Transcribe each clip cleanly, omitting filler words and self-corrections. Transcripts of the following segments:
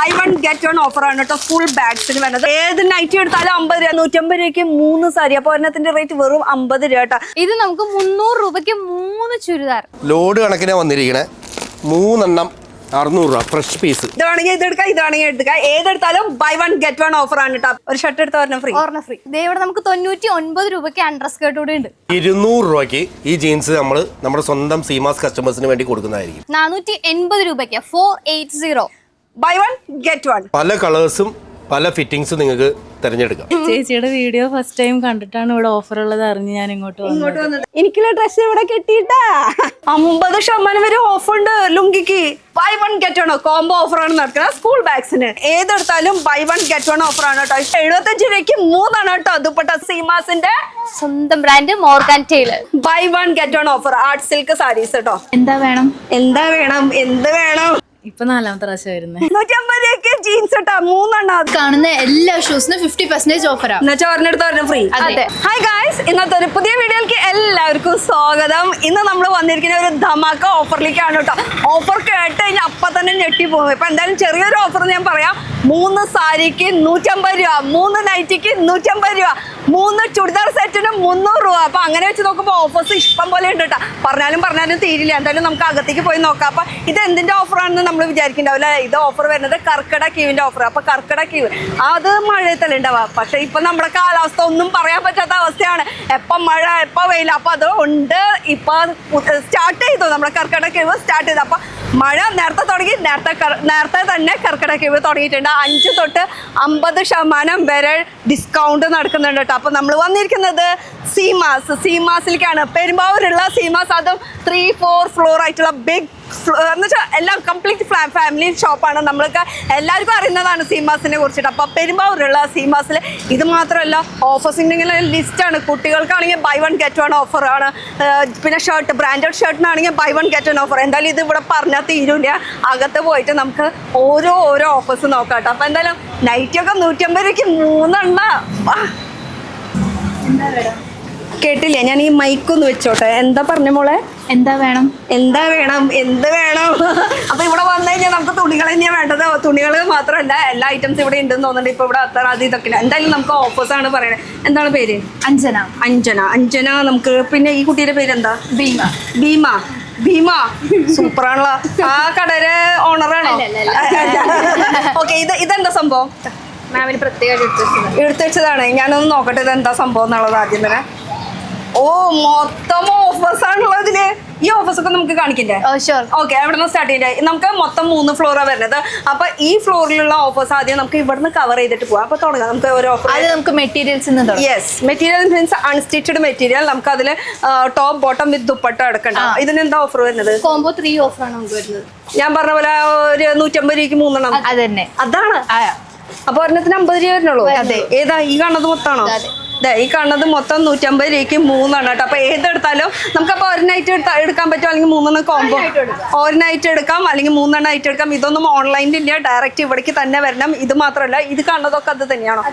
By one get one offer ആണ് കേട്ടോ. Full ബാഗ്സിന് വരുന്നത്. ഏത് നൈറ്റി എടുത്താലും 50 രൂപ, 150 രൂപയ്ക്ക് 3 സാരി. അപ്പൊ ഒരെണ്ണത്തിന്റെ റേറ്റ് വെറും 50 രൂപ കേട്ടോ. ഇത് നമുക്ക് 300 രൂപയ്ക്ക് 3 ചുരിദാർ. ലോഡ് കണക്കിനാ വന്നിരിക്കണേ. 3 എണ്ണം 600 രൂപ ഫ്രഷ് പീസ്. ഇതാണെങ്കിൽ ഇതെടുക്കാം, ഇതാണെങ്കിൽ എടുക്കാം. ഏതെടുത്താലും buy one get one offer ആണ് കേട്ടോ. ഒരു ഷർട്ട് എടുത്ത ഒരെണ്ണം ഫ്രീ. ഇതേ ഇവിടെ നമുക്ക് 99 രൂപയ്ക്ക് അണ്ടർ സ്കേർട്ട് കൂടെ ഉണ്ട്. 200 രൂപയ്ക്ക് ഈ ജീൻസ് നമ്മൾ നമ്മുടെ സ്വന്തം സീമാസ് കസ്റ്റമേഴ്സിന് വേണ്ടി കൊടുക്കുന്നതായിരിക്കും. 480 രൂപയ്ക്ക് 480. Buy one get one. പല കളേഴ്സും പല ഫിറ്റിംഗ്സും നിങ്ങൾക്ക് തിരഞ്ഞെടുക്കാം. ചേച്ചിയുടെ വീഡിയോ ഫസ്റ്റ് ടൈം കണ്ടിട്ടാണ് ഇവിടെ ഓഫർ ഉള്ളത് അറിഞ്ഞ് ഞാൻ ഇങ്ങോട്ട് വന്നത്. എനിക്കുള്ള ഡ്രസ് ഇവിടെ കിട്ടിയിട്ടാ. 50% വരെ ഓഫ് ഉണ്ട് ലുങ്കിക്ക്. Buy one get one combo offer ആണ് നടക്കുന്നത് സ്കൂൾ ബാഗ്സിന്. ഏതെടുത്താലും buy one get one offer ആണ് കേട്ടോ. 75 രൂപയ്ക്ക് 3 ആണ് കേട്ടോ. ദുപ്പട്ട സീമാസിന്റെ സ്വന്തം brand Morgan Taylor. Buy one get one offer art silk saris കേട്ടോ. എന്താ വേണം? എന്താ വേണം? എന്ത് വേണം? ഇപ്പൊ 4ാമത്തെ പ്രാവശ്യം വരുന്നത്. 150 രൂപയ്ക്ക് ജീൻസ് കേട്ടോ. 3 എണ്ണം. കാണുന്ന എല്ലാ ഷൂസിനും 50% ഓഫറാണ്. എന്നുവെച്ചാൽ ഒരെണ്ണെടുത്ത് ഫ്രീ. ഹായ് ഗായ്സ്, ഇന്നത്തെ ഒരു പുതിയ വീഡിയോയിലേക്ക് എല്ലാവർക്കും സ്വാഗതം. ഇന്ന് നമ്മൾ വന്നിരിക്കുന്ന ഒരു ധമാക്ക ഓഫറിലേക്കാണ് കേട്ടോ. ഓഫർ കേട്ട് കഴിഞ്ഞാൽ അപ്പം തന്നെ ഞെട്ടി പോകും. ഇപ്പൊ എന്തായാലും ചെറിയൊരു ഓഫർ ഞാൻ പറയാം. 3 സാരിക്ക് 150 രൂപ, 3 നൈറ്റിക്ക് 150 രൂപ, 3 ചുടിദാർ സെറ്റിന് 300 രൂപ. അപ്പൊ അങ്ങനെ വെച്ച് നോക്കുമ്പോൾ ഓഫേഴ്സ് ഇഷ്ടം പോലെ ഉണ്ട് കേട്ടോ. പറഞ്ഞാലും തീരില്ല. എന്തായാലും നമുക്ക് അകത്തേക്ക് പോയി നോക്കാം. അപ്പൊ ഇത് എന്തിന്റെ ഓഫറാണെന്ന് നമ്മൾ വിചാരിക്കണ്ടാവില്ല. ഇത് ഓഫർ വരുന്നത് കർക്കിടക ക്യൂവിന്റെ ഓഫർ. അപ്പൊ കർക്കിടക ക്യൂ അത് മഴയത്തല്ല ഉണ്ടാവുക. പക്ഷെ ഇപ്പൊ നമ്മുടെ കാലാവസ്ഥ ഒന്നും പറയാൻ പറ്റാത്ത അവസ്ഥയാണ്. എപ്പം മഴ എപ്പം വെയിൽ. അപ്പൊ അത് ഉണ്ട്. ഇപ്പൊ സ്റ്റാർട്ട് ചെയ്തു നമ്മുടെ കർക്കിടക ക്യൂ സ്റ്റാർട്ട് ചെയ്തു. അപ്പൊ മഴ നേരത്തെ തുടങ്ങി. നേരത്തെ തന്നെ കർക്കിടക ക്യൂ തുടങ്ങിയിട്ടുണ്ട്. 5 തൊട്ട് 50% വരെ ഡിസ്കൗണ്ട് നടക്കുന്നുണ്ട് കേട്ടോ. അപ്പൊ നമ്മൾ വന്നിരിക്കുന്നത് സീമാസിലേക്കാണ്. പെരുമ്പാവൂരുള്ള സീമാസ്. അതും 3-4 ഫ്ലോർ ആയിട്ടുള്ള ബിഗ് എന്ന് വെച്ചാൽ എല്ലാം കംപ്ലീറ്റ് ഫാമിലി ഷോപ്പാണ്. നമ്മൾക്ക് എല്ലാവർക്കും അറിയുന്നതാണ് സീമാസിനെ കുറിച്ചിട്ട്. അപ്പം പെരുമ്പാവൂരുള്ള സീമാസിൽ ഇത് മാത്രമല്ല ഓഫേഴ്സിൻ്റെ ലിസ്റ്റാണ്. കുട്ടികൾക്കാണെങ്കിൽ ബൈ വൺ ഗെറ്റ് വൺ ഓഫറാണ്. പിന്നെ ഷർട്ട്, ബ്രാൻഡഡ് ഷർട്ടിനാണെങ്കിൽ buy one get one offer. എന്തായാലും ഇത് ഇവിടെ പറഞ്ഞാൽ തീരൂല. അകത്ത് പോയിട്ട് നമുക്ക് ഓരോ ഓഫേഴ്സ് നോക്കാം കേട്ടോ. അപ്പം എന്തായാലും നൈറ്റിയൊക്കെ 150 രൂപയ്ക്ക് 3 എണ്ണം. കേട്ടില്ല, ഞാൻ ഈ മൈക്കൊന്ന് വെച്ചോട്ടെ. എന്താ പറഞ്ഞ മോളെ? എന്താ വേണം? എന്താ വേണം? എന്ത് വേണം? അപ്പൊ ഇവിടെ വന്നു കഴിഞ്ഞാൽ നമുക്ക് തുണികൾ തന്നെയാണ് വേണ്ടത്. തുണികൾ മാത്രമല്ല എല്ലാ ഐറ്റംസ് ഇവിടെ ഉണ്ടെന്ന് തോന്നുന്നുണ്ട്. ഇപ്പൊ ഇവിടെ അത്ര അത് ഇതൊക്കെ ഇല്ല. എന്തായാലും നമുക്ക് ഓഫേഴ്സ് ആണ് പറയണത്. എന്താണ് പേര്? അഞ്ജന. നമുക്ക് പിന്നെ ഈ കുട്ടിയുടെ പേരെന്താ? ഭീമ. സൂപ്പറാണല്ലോ. ആ കടയുടെ ഓണറാണോ? ഓക്കെ. ഇതെന്താ സംഭവം? മാമിന് പ്രത്യേകം എടുത്തുവെച്ചതാണ്. ഞാനൊന്ന് നോക്കട്ടെ ഇതെന്താ സംഭവം എന്നുള്ളത് ആദ്യം തന്നെ. ഓ, മൊത്തം ഓഫേഴ്സ് ആണല്ലോ ഇതില്. ഈ ഓഫേഴ്സ് ഒക്കെ നമുക്ക് കാണിക്കണ്ടേ? ഓക്കെ, എവിടെ നിന്ന് സ്റ്റാർട്ട് ചെയ്യണ്ടേ? നമുക്ക് മൊത്തം 3 ഫ്ലോറാണ് വരുന്നത്. അപ്പൊ ഈ ഫ്ലോറിലുള്ള ഓഫേഴ്സ് ആദ്യം നമുക്ക് ഇവിടുന്ന് കവർ ചെയ്തിട്ട് പോവാം. അപ്പൊ തുടങ്ങാം. നമുക്ക് ഒരു ഓഫർ. നമുക്ക് materials. Yes, material means unstitched material. നമുക്ക് അതിൽ ടോപ്പ് ബോട്ടം വിത്ത് ദുപ്പട്ട എടുക്കണ്ട. ഇതിന് എന്താ ഓഫർ വരുന്നത്? കോംബോ 3 ഓഫറാണ് നമുക്ക് വരുന്നത്. ഞാൻ പറഞ്ഞ പോലെ ഒരു 150 രൂപയ്ക്ക് 3 എണ്ണം. അതാണ്. അപ്പൊ ഒരെണ്ണത്തിന് 50 രൂപ വരുന്നുള്ളൂ. ഏതാ ഈ കാണുന്നത് മൊത്തമാണോ? ഈ കാണുന്നത് മൊത്തം 150 രൂപയ്ക്ക് 3 എണ്ണം കേട്ടോ. അപ്പൊ ഏതെടുത്താലും നമുക്കപ്പോൾ ഒരു നൈറ്റ് എടുക്കാൻ പറ്റും, അല്ലെങ്കിൽ 3 എണ്ണം കോംബോ. ഒരു നൈറ്റ് എടുക്കാം, അല്ലെങ്കിൽ 3 എണ്ണം നൈറ്റ് എടുക്കാം. ഇതൊന്നും ഓൺലൈനിൽ ഇല്ല, ഡയറക്റ്റ് ഇവിടേക്ക് തന്നെ വരണം. ഇത് മാത്രമല്ല, ഇത് കാണുന്നതൊക്കെ അത് തന്നെയാണോ?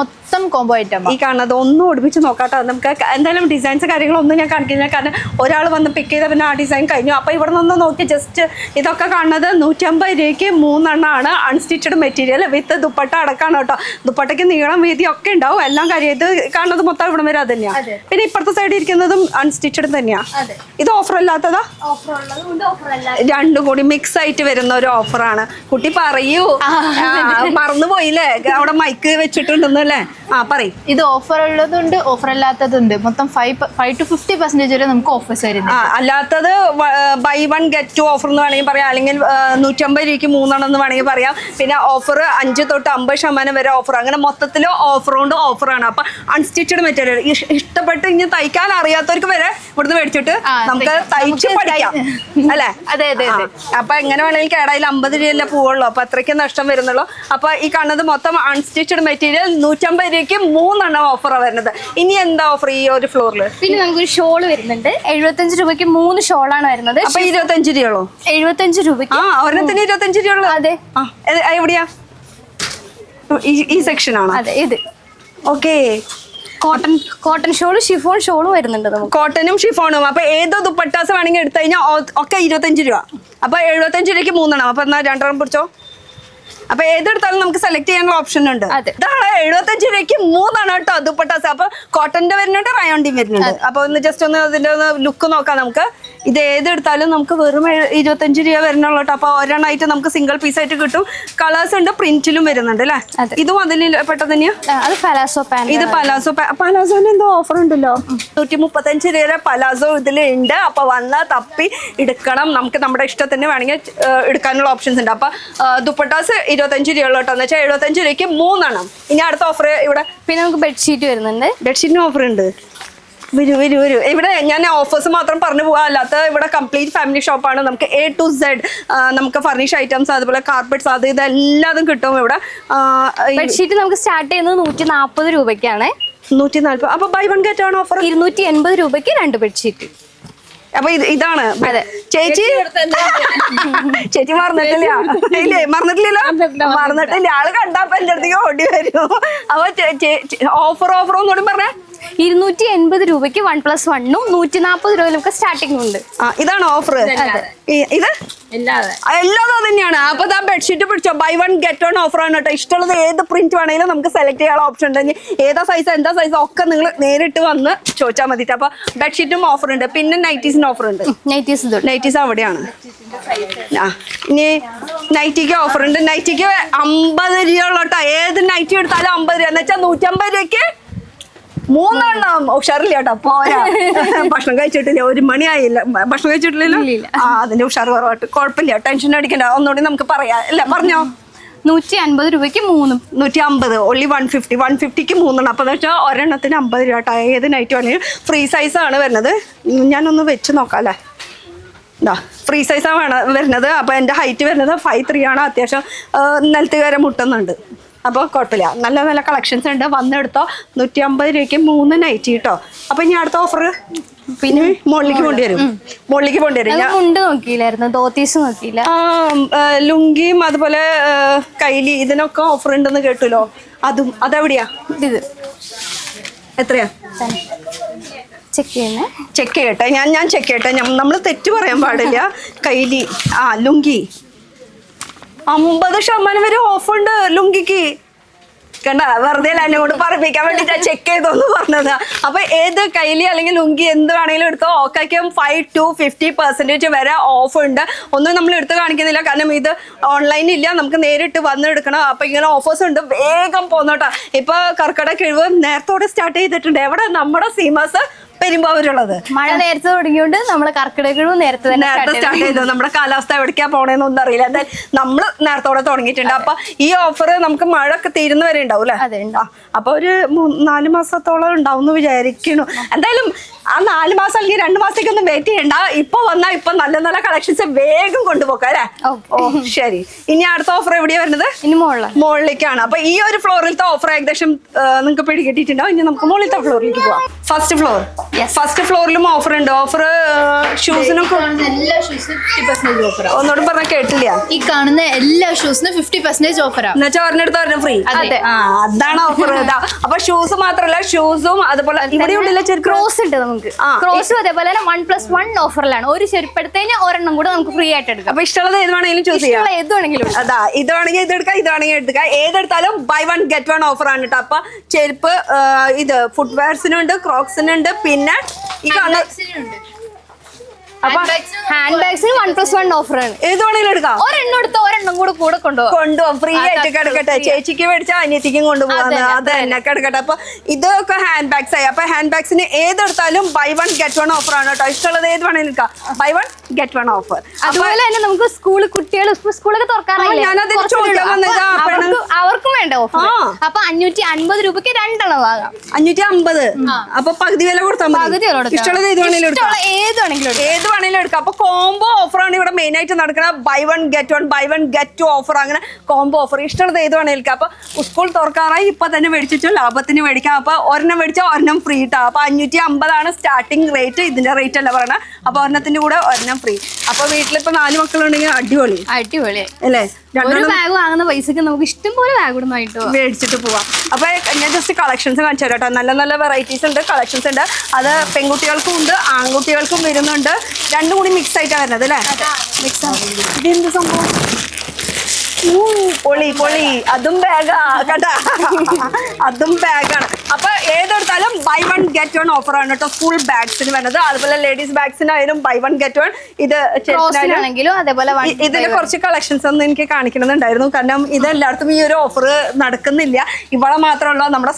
മൊത്തം കോംബോ ഐറ്റം. ഈ കാണുന്നത് ഒന്നും ഒടിപ്പിച്ച് നോക്കാട്ടോ. നമുക്ക് എന്തായാലും ഡിസൈൻസ് കാര്യങ്ങളൊന്നും ഞാൻ കാണിക്കില്ല. കാരണം ഒരാൾ വന്ന് പിക്ക് ചെയ്ത പിന്നെ ആ ഡിസൈൻ കഴിഞ്ഞു. അപ്പൊ ഇവിടെ നിന്ന് നോക്കി ജസ്റ്റ് ഇതൊക്കെ കാണുന്നത് 150 രൂപയ്ക്ക് 3 എണ്ണമാണ്. അൺസ്റ്റിച്ചഡ് മെറ്റീരിയൽ വിത്ത് ദുപ്പട്ട അടക്കാണ് കേട്ടോ. ദുപ്പട്ടയ്ക്ക് നീളം വീതി ഒക്കെ ഉണ്ടാവും. എല്ലാം കാര്യം ഇത് കാണുന്നത് മൊത്തം ഇവിടെ വരെ അത് തന്നെയാണ്. പിന്നെ ഇപ്പുറത്തെ സൈഡ് ഇരിക്കുന്നതും അൺസ്റ്റിച്ചഡ് തന്നെയാ. ഇത് ഓഫർ അല്ലാത്തതാ? രണ്ടും കൂടി മിക്സ് ആയിട്ട് വരുന്ന ഒരു ഓഫറാണ്. കുട്ടി പറയൂ, മറന്നുപോയില്ലേ? അവിടെ മൈക്ക് വെച്ചിട്ടുണ്ടെന്നല്ലേ? പറയും. ഇത് ഓഫർ ഉള്ളതുണ്ട്, ഓഫർ അല്ലാത്തതുണ്ട്. മൊത്തം 5 to 50% വരെ നമുക്ക് ഓഫേഴ്സ് വരുന്നത്. അല്ലാത്തത് buy one get two offer എന്ന് വേണമെങ്കിൽ പറയാം, അല്ലെങ്കിൽ 150 രൂപയ്ക്ക് 3 എണ്ണം എന്ന് വേണമെങ്കിൽ പറയാം. പിന്നെ ഓഫർ 5 തൊട്ട് 50% വരെ ഓഫർ. അങ്ങനെ മൊത്തത്തിൽ ഓഫർ കൊണ്ട് ഓഫറാണ്. അപ്പൊ അൺസ്റ്റിച്ചഡ് മെറ്റീരിയൽ ഇഷ്ടപ്പെട്ട് ഇനി തയ്ക്കാൻ അറിയാത്തവർക്ക് വരെ ഇവിടുന്ന് മേടിച്ചിട്ട് നമുക്ക് തയ്ച്ച് പഠിക്കാം അല്ലേ? അതെ. അപ്പൊ എങ്ങനെ വേണമെങ്കിൽ കേടായാലും 50 രൂപയല്ലേ പോവുള്ളൂ. അപ്പൊ അത്രയ്ക്ക് നഷ്ടം വരുന്നുള്ളൂ. അപ്പൊ ഈ കാണുന്നത് മൊത്തം അൺസ്റ്റിച്ചഡ് മെറ്റീരിയൽ 150 രൂപയ്ക്ക് 3 എണ്ണം ഓഫറാണ് വരുന്നത്. ഇനി എന്താ ഓഫർ ഈ ഒരു ഫ്ലോറിൽ? പിന്നെ നമുക്കൊരു ഷോള് വരുന്നുണ്ട്. 75 രൂപയ്ക്ക് 3 ഷോളാണ് വരുന്നത്. അപ്പൊ 25 രൂപയുള്ളൂ. 75 രൂപയ്ക്ക് ഒരെണ്ണത്തിന് 25 രൂപയുള്ളൂ. അതെ. എവിടെയാ? ഈ സെക്ഷൻ ആണോ? അതെ, ഇത്. ഓക്കെ. കോട്ടൺ ഷോളും ഷിഫോൺ ഷോളും വരുന്നുണ്ട് നമുക്ക്. കോട്ടനും ഷിഫോണും. അപ്പൊ ഏതോ ദുപ്പട്ടാസ് വേണമെങ്കിൽ എടുത്തു കഴിഞ്ഞാൽ ഒക്കെ 25 രൂപ. അപ്പൊ 75 രൂപയ്ക്ക് 3 എണ്ണം. അപ്പൊ എന്നാ 2 എണ്ണം പിടിച്ചോ. അപ്പൊ ഏതെടുത്താലും നമുക്ക് സെലക്ട് ചെയ്യാനുള്ള ഓപ്ഷൻ ഉണ്ട്. അതെ. ഇതാണ് 75 രൂപയ്ക്ക് 3 കേട്ടോ ദുപ്പട്ടാസ്. അപ്പൊ കോട്ടന്റെ വരുന്നുണ്ട്, റയോണിന്റെയും വരുന്നുണ്ട്. അപ്പൊ ഒന്ന് ജസ്റ്റ് ഒന്ന് അതിന്റെ ഒന്ന് ലുക്ക് നോക്കാം നമുക്ക്. ഇത് ഏതെടുത്താലും നമുക്ക് വെറും 25 രൂപ വരുന്നുള്ളൂ കേട്ടോ. അപ്പൊ ഒരെണ്ണമായിട്ട് നമുക്ക് സിംഗിൾ പീസ് ആയിട്ട് കിട്ടും. കളേഴ്സ് ഉണ്ട്, പ്രിന്റിലും വരുന്നുണ്ട് അല്ലേ? ഇതും അതിന് പെട്ടത് തന്നെയാ. അത് പലാസോ പാന്റ്. ഇത് പലാസോന് എന്തോ ഓഫർ ഉണ്ടല്ലോ. 135 രൂപ പലാസോ ഇതിലുണ്ട്. അപ്പൊ വന്ന് തപ്പി എടുക്കണം. നമുക്ക് നമ്മുടെ ഇഷ്ടത്തിന് വേണമെങ്കിൽ എടുക്കാനുള്ള ഓപ്ഷൻസ് ഉണ്ട്. അപ്പൊ ദുപ്പട്ടാസ് 25 രൂപ കേട്ടോ. എന്ന് വെച്ചാൽ 75 രൂപയ്ക്ക് 3. ഇനി അടുത്ത ഓഫർ ഇവിടെ പിന്നെ നമുക്ക് ബെഡ്ഷീറ്റ് വരുന്നുണ്ട്. ബെഡ്ഷീറ്റിന് ഓഫർ ഉണ്ട്. വരൂ. ഇവിടെ ഞാൻ ഓഫേഴ്സ് മാത്രം പറഞ്ഞു പോകാം. അല്ലാത്ത ഇവിടെ കംപ്ലീറ്റ് ഫാമിലി ഷോപ്പാണ്. നമുക്ക് A to Z നമുക്ക് ഫർണിഷ് ഐറ്റംസ്, അതുപോലെ കാർപ്പറ്റ്സ്, അത് ഇതെല്ലാതും കിട്ടും ഇവിടെ. ബെഡ്ഷീറ്റ് നമുക്ക് സ്റ്റാർട്ട് ചെയ്യുന്നത് 140 രൂപയ്ക്കാണ്. 140. അപ്പൊ ബൈ വൺ ഗെറ്റ് ആണ് ഓഫർ. 280 രൂപയ്ക്ക് 2 ബെഡ്ഷീറ്റ്. അപ്പൊ ഇതാണ് ചേച്ചി മറന്നിട്ടില്ല. ഇല്ലേ, മറന്നിട്ടില്ല. ആള് കണ്ടപ്പോ എന്റെ അടുത്തേക്ക് ഓടി വരും. അപ്പൊ ഓഫർ ഒന്നുകൂടി പറഞ്ഞേ. 280 രൂപയ്ക്ക് 1+1 140 രൂപ നമുക്ക് സ്റ്റാർട്ടിംഗ് ഉണ്ട്. ഇതാണ് ഓഫർ. ഇത് എല്ലാതും തന്നെയാണ്. അപ്പൊ ആ ബെഡ്ഷീറ്റ് പിടിച്ചോ, buy one get one offer ആണ് കേട്ടോ. ഇഷ്ടമുള്ളത് ഏത് പ്രിന്റ് വേണമെങ്കിലും നമുക്ക് സെലക്ട് ചെയ്യാനുള്ള ഓപ്ഷൻ ഉണ്ട്. ഏതാ സൈസ് എന്താ സൈസ് ഒക്കെ നിങ്ങൾ നേരിട്ട് വന്ന് ചോദിച്ചാൽ മതി. അപ്പൊ ബെഡ്ഷീറ്റും ഓഫർ ഉണ്ട്. പിന്നെ നൈറ്റീസിന് ഓഫർ ഉണ്ട്. നൈറ്റീസ് അവിടെയാണ്. ഇനി നൈറ്റിക്ക് ഓഫർ ഉണ്ട്. നൈറ്റിക്ക് 50 രൂപ ഉള്ളൂ കേട്ടോ. ഏത് നൈറ്റി എടുത്താലും 50 രൂപ എന്ന് വെച്ചാൽ 150 രൂപയ്ക്ക് 3 ഉഷാറില്ല കേട്ടോ. പോരാ, ഭക്ഷണം കഴിച്ചിട്ടില്ല, 1 മണിയായില്ല. ഭക്ഷണം കഴിച്ചിട്ടില്ലല്ലോ. അതിന്റെ ഉഷാർ കുറവായിട്ട് കുഴപ്പമില്ല, ടെൻഷൻ അടിക്കണ്ട. ഒന്നുകൂടി നമുക്ക് പറയാം അല്ല, പറഞ്ഞോ. 150 രൂപയ്ക്ക് 3. 150 ഓൺലി 150. 150ക്ക് 3. അപ്പൊ വെച്ചാൽ ഒരെണ്ണത്തിന് 50 രൂപ കേട്ടോ. ഏത് നൈറ്റ് വേണമെങ്കിലും ഫ്രീ സൈസ് ആണ് വരുന്നത്. ഞാനൊന്ന് വെച്ച് നോക്കാം അല്ലേ. ഫ്രീ സൈസാണ് വരുന്നത്. അപ്പൊ എന്റെ ഹൈറ്റ് വരുന്നത് 5'3" ആണ്. അത്യാവശ്യം നിലത്ത് വരെ മുട്ടുന്നുണ്ട്. അപ്പോൾ കുഴപ്പമില്ല, നല്ല നല്ല കളക്ഷൻസ് ഉണ്ട്. വന്നെടുത്തോ. 150 രൂപയ്ക്ക് 3 നൈറ്റി കേട്ടോ. അപ്പൊ ഇനി അടുത്ത ഓഫർ പിന്നെ മുകളിലേക്ക് കൊണ്ടുവരും. ഞാൻ മുണ്ട് നോക്കിയില്ലായിരുന്നു, ധോത്തീസ് നോക്കിയില്ല. ലുങ്കിയും അതുപോലെ കൈലി ഇതിനൊക്കെ ഓഫർ ഉണ്ടെന്ന് കേട്ടുല്ലോ. അതെവിടെയാ? ഇത് എത്രയാ? ചെക്ക് ചെയ്യട്ടെ. ഞാൻ ചെക്ക് ചെയ്യട്ടെ. നമ്മൾ തെറ്റ് പറയാൻ പാടില്ല. കൈലി ലുങ്കി 50% വരെ ഓഫ് ഉണ്ട് ലുങ്കിക്ക്. കണ്ട, വെറുതെ എന്നെ കൊണ്ട് പറപ്പിക്കാൻ വേണ്ടിട്ടാ ചെക്ക് ചെയ്തോന്ന് പറഞ്ഞത്. അപ്പൊ ഏത് കൈലി അല്ലെങ്കിൽ ലുങ്കി എന്ത് വേണമെങ്കിലും എടുത്തോ. ഓക്കും 5 to 50% വരെ ഓഫ് ഉണ്ട്. ഒന്നും നമ്മൾ എടുത്ത് കാണിക്കുന്നില്ല, കാരണം ഇത് ഓൺലൈൻ ഇല്ല, നമുക്ക് നേരിട്ട് വന്ന് എടുക്കണം. അപ്പൊ ഇങ്ങനെ ഓഫേഴ്സ് ഉണ്ട്. വേഗം പോന്നോട്ടാ. ഇപ്പൊ കർക്കിടക കിഴിവ് നേരത്തോടെ സ്റ്റാർട്ട് ചെയ്തിട്ടുണ്ട്. എവിടെ? നമ്മുടെ സീമാസ് പെരുമ്പാവൂരുള്ളത്. മഴ നേരത്തെ തുടങ്ങിയോണ്ട് നമ്മള് കർക്കിടക നേരത്തെ സ്റ്റാർട്ട് ചെയ്തു. നമ്മുടെ കാലാവസ്ഥ എവിടേക്കാ പോണേന്നൊന്നും അറിയില്ല. എന്തായാലും നമ്മള് നേരത്തോടെ തുടങ്ങിയിട്ടുണ്ട്. അപ്പൊ ഈ ഓഫർ നമുക്ക് മഴ ഒക്കെ തീരുന്ന വരെ ഉണ്ടാവും അല്ലേ? അപ്പൊ ഒരു 4 മാസത്തോളം ഉണ്ടാവും എന്ന് വിചാരിക്കുന്നു. എന്തായാലും ആ 4 മാസം അല്ലെങ്കിൽ 2 മാസത്തേക്കൊന്നും വെയിറ്റ് ചെയ്യണ്ട. ഇപ്പൊ വന്നാൽ ഇപ്പൊ നല്ല നല്ല കളക്ഷൻസ് വേഗം കൊണ്ടുപോക്കാം അല്ലേ? ഓ ശരി. ഇനി അടുത്ത ഓഫർ എവിടെയാ വരുന്നത്? ഇനി മുകളിലേക്കാണ്. അപ്പൊ ഈ ഒരു ഫ്ലോറിലത്തെ ഓഫർ ഏകദേശം നിങ്ങൾക്ക് പിടികിട്ടിട്ടുണ്ടാവും. ഇനി നമുക്ക് മുകളിലത്തെ ഫ്ലോറിലേക്ക് പോവാം. ഫസ്റ്റ് ഫ്ലോറിലും ഓഫർ ഉണ്ട്. ഓഫർ ഷൂസിനൊക്കെ എല്ലാ ഷൂസിനും 50% ഓഫറാ. ഒന്നോട് പറഞ്ഞാൽ കേട്ടില്ല. ഈ കാണുന്ന എല്ലാ ഷൂസിനും 50% ഓഫറാ. എന്നുവെച്ചാൽ ഒരെണ്ണെടുത്ത് ഒരെണ്ണം ഫ്രീ. അതാണ് ഓഫർ. അപ്പൊ ഷൂസ് മാത്രല്ല, ഷൂസും അതുപോലെ ഇവിടെ ഉണ്ടല്ലോ ക്രോസ് ഉണ്ട്. നമുക്ക് ക്രോസും അതേപോലെ 1+1 ഓഫറിലാണ്. ഒരു ചെരുപ്പെടുത്തതിന് ഒരെണ്ണം കൂടെ നമുക്ക് ഫ്രീ ആയിട്ട് എടുക്കാം. അപ്പൊ ഇഷ്ടമുള്ളത് ഏത് വേണമെങ്കിലും ചൂസ് ചെയ്യാം. ഏത് വേണമെങ്കിലും. അതാ, ഇത് വേണമെങ്കിൽ ഇത് എടുക്കാം, ഇത് വേണമെങ്കിൽ എടുക്കാം. ഏതെടുത്താലും buy one get one offer ആണ് കേട്ടോ. അപ്പൊ ചെരുപ്പ്, ഇത് ഫുട്വെയർസിനുണ്ട്, ക്രോക്സിനുണ്ട്, പിന്നെ ഈ കാണുന്ന ഹാൻഡ് ബാഗ്സിന് 1+1 ഓഫർ ആണ്. ഏത് വേണമെങ്കിലും എടുക്കാം. ഒരെണ്ണം എടുത്ത് ഒരെണ്ണം കൂടെ കൊണ്ടുപോകാം. ഫ്രീ ആയിട്ട് കിടക്കട്ടെ. ചേച്ചിക്ക് മേടിച്ച അനിയത്തിക്കും കൊണ്ടുപോകാന്ന്. അത് തന്നെ കിടക്കട്ടെ. അപ്പൊ ഇതൊക്കെ ഹാൻഡ് ബാഗ്സ് ആയി. അപ്പൊ ഹാൻഡ് ബാഗ്സിന് ഏതെടുത്താലും buy one get one offer ആണ് കേട്ടോ. ഇഷ്ടമുള്ളത് ഏത് വേണമെങ്കിലും എടുക്കാം. Buy one get one offer. അതുപോലെ തന്നെ നമുക്ക് സ്കൂളൊക്കെ തുറക്കാറില്ല, അവർക്കും വേണ്ട ഓഫർ. അപ്പൊ 550 രൂപയ്ക്ക് 2 എണ്ണം വാങ്ങാം. 550. അപ്പൊ പകുതി വില കൊടുത്താൽ മതി. ഇഷ്ടമുള്ളത് ഏത് വേണമെങ്കിലും എടുക്കാം. അപ്പൊ കോംബോ ഓഫറാണ് ഇവിടെ മെയിൻ ആയിട്ട് നടക്കുന്നത്. Buy one get one, buy one get two offer, അങ്ങനെ കോംബോ ഓഫർ. ഇഷ്ടമുള്ളത് ഏത് വേണമെങ്കിലും എടുക്കാം. അപ്പൊ സ്കൂൾ തുറക്കാറായി, ഇപ്പൊ തന്നെ മേടിച്ചു ലാഭത്തിന് മേടിക്കാം. അപ്പൊ ഒരെണ്ണം മേടിച്ചാൽ ഒരെണ്ണം ഫ്രീ ഇട്ടാ. അപ്പൊ 550 സ്റ്റാർട്ടിംഗ് റേറ്റ്. ഇതിന്റെ റേറ്റ് അല്ല പറയണ. അപ്പൊ ഒരെണ്ണത്തിന്റെ കൂടെ ഒരെണ്ണം ഫ്രീ. അപ്പൊ വീട്ടിലിപ്പോ 4 മക്കളുണ്ടെങ്കിൽ അടിപൊളി അല്ലേ? ഒരു ബാഗ് വാങ്ങുന്ന പൈസക്ക് നമുക്ക് ഇഷ്ടം പോലെ ബാഗ് മേടിച്ചിട്ട് പോവാം. അപ്പൊ ഞാൻ ജസ്റ്റ് കളക്ഷൻസ് കാണിച്ചു തരാം കേട്ടോ. നല്ല നല്ല വെറൈറ്റീസ് ഉണ്ട്, കളക്ഷൻസ് ഉണ്ട്. അത് പെൺകുട്ടികൾക്കും ഉണ്ട്, ആൺകുട്ടികൾക്കും വരുന്നുണ്ട്. രണ്ടും കൂടി മിക്സ് ആയിട്ടാണ് വരുന്നത് അല്ലേ? ഇതെന്ത് സംഭവം? പൊളി പൊളി, അതും ബാഗാ കേട്ടാ, അതും ബാഗാണ്. അപ്പൊ ഏതെടുത്താലും buy one get one offer ആണ് കേട്ടോ സ്കൂൾ ബാഗ്സിന് വരുന്നത്. അതുപോലെ ലേഡീസ് ബാഗ്സിനായാലും ബൈ വൺ ഗെറ്റ് വൺ. ഇത് ആണെങ്കിലും അതേപോലെ ഇതിന്റെ കുറച്ച് കളക്ഷൻസ് ഒന്നും എനിക്ക് കാണിക്കണമെന്നുണ്ടായിരുന്നു. കാരണം ഇതെല്ലായിടത്തും ഈ ഒരു ഓഫർ നടക്കുന്നില്ല. ഇവിടെ മാത്രമല്ല, നമ്മുടെ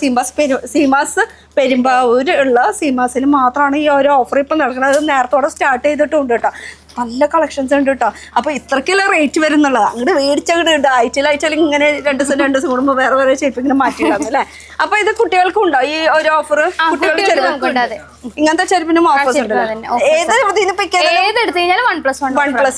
സീമാസ് പെരുമ്പാവൂർ ഉള്ള സീമാസിൽ മാത്രമാണ് ഈ ഒരു ഓഫർ ഇപ്പൊ നടക്കുന്നത്. നേരത്തോടെ സ്റ്റാർട്ട് ചെയ്തിട്ടുണ്ട് കേട്ടോ. നല്ല കളക്ഷൻസ് ഉണ്ട് കേട്ടോ. അപ്പൊ ഇത്രയ്ക്കുള്ള റേറ്റ് വരുന്നുള്ളത് അങ്ങോട്ട് മേടിച്ചങ്ങോട്ട് ഉണ്ട്. ആഴ്ചയിൽ ഇങ്ങനെ രണ്ട് ദിവസം കൂടുമ്പോൾ വേറെ വേറെ ഷേപ്പ് ഇങ്ങനെ മാറ്റിയിടാം അല്ലേ. അപ്പൊ ഇത് കുട്ടികൾക്കും ഉണ്ടോ ഈ ഒരു ഓഫർ? ഇങ്ങനത്തെ ചെരുപ്പിനും ഓഫേഴ്സ് ഉണ്ട്.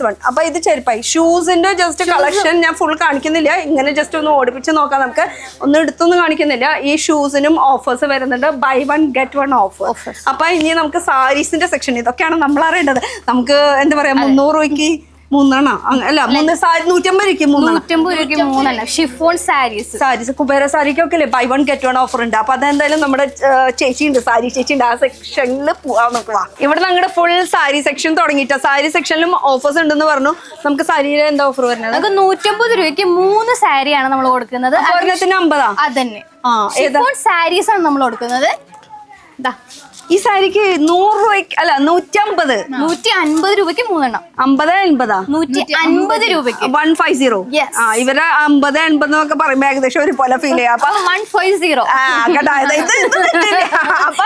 +1. അപ്പൊ ഇത് ചെരുപ്പായി. ഷൂസിന്റെ ജസ്റ്റ് കളക്ഷൻ ഞാൻ ഫുൾ കാണിക്കുന്നില്ല, ഇങ്ങനെ ജസ്റ്റ് ഒന്ന് ഓടിപ്പിച്ച് നോക്കാം. നമുക്ക് ഒന്നും എടുത്തൊന്നും കാണിക്കുന്നില്ല. ഈ ഷൂസിനും ഓഫേഴ്സ് വരുന്നുണ്ട്, buy one get one offer. അപ്പൊ ഇനി നമുക്ക് സാരീസിന്റെ സെക്ഷൻ, ഇതൊക്കെയാണ് നമ്മൾ അറിയേണ്ടത്. നമുക്ക് എന്താ പറയാ, 300 രൂപയ്ക്ക് 3 അല്ല 150 രൂപയ്ക്ക് 3 ഷിഫോൺ സാരീസ്. കുബേര സാരിക്കൊക്കെ അല്ലേ buy one get one offer ഉണ്ട്. അപ്പൊ അതെന്തായാലും നമ്മുടെ ചേച്ചിയുണ്ട്, സാരി ചേച്ചിയുണ്ട്, ആ സെക്ഷനിൽ പോവാൻ നോക്കുക. ഇവിടെ ഞങ്ങളുടെ ഫുൾ സാരി സെക്ഷൻ തുടങ്ങിയിട്ടാ. സാരി സെക്ഷനിലും ഓഫേഴ്സ് ഉണ്ടെന്ന് പറഞ്ഞു. നമുക്ക് സാരിയിൽ എന്താ ഓഫർ വരുന്നത്? നമുക്ക് 150 രൂപയ്ക്ക് 3 സാരിയാണ് നമ്മൾ കൊടുക്കുന്നത്. 50 അതന്നെ സാരീസ് ആണ് നമ്മൾ കൊടുക്കുന്നത്. ഈ സാരിക്ക് 100 രൂപയ്ക്ക് അല്ല 150 രൂപയ്ക്ക് 3 150 രൂപയ്ക്ക് 150. ഇവരെ 50 80 എന്നൊക്കെ പറയുമ്പോ ഏകദേശം ഒരു പോലെ ഫീൽ ചെയ്യാം. 150 ഇല്ല. അപ്പൊ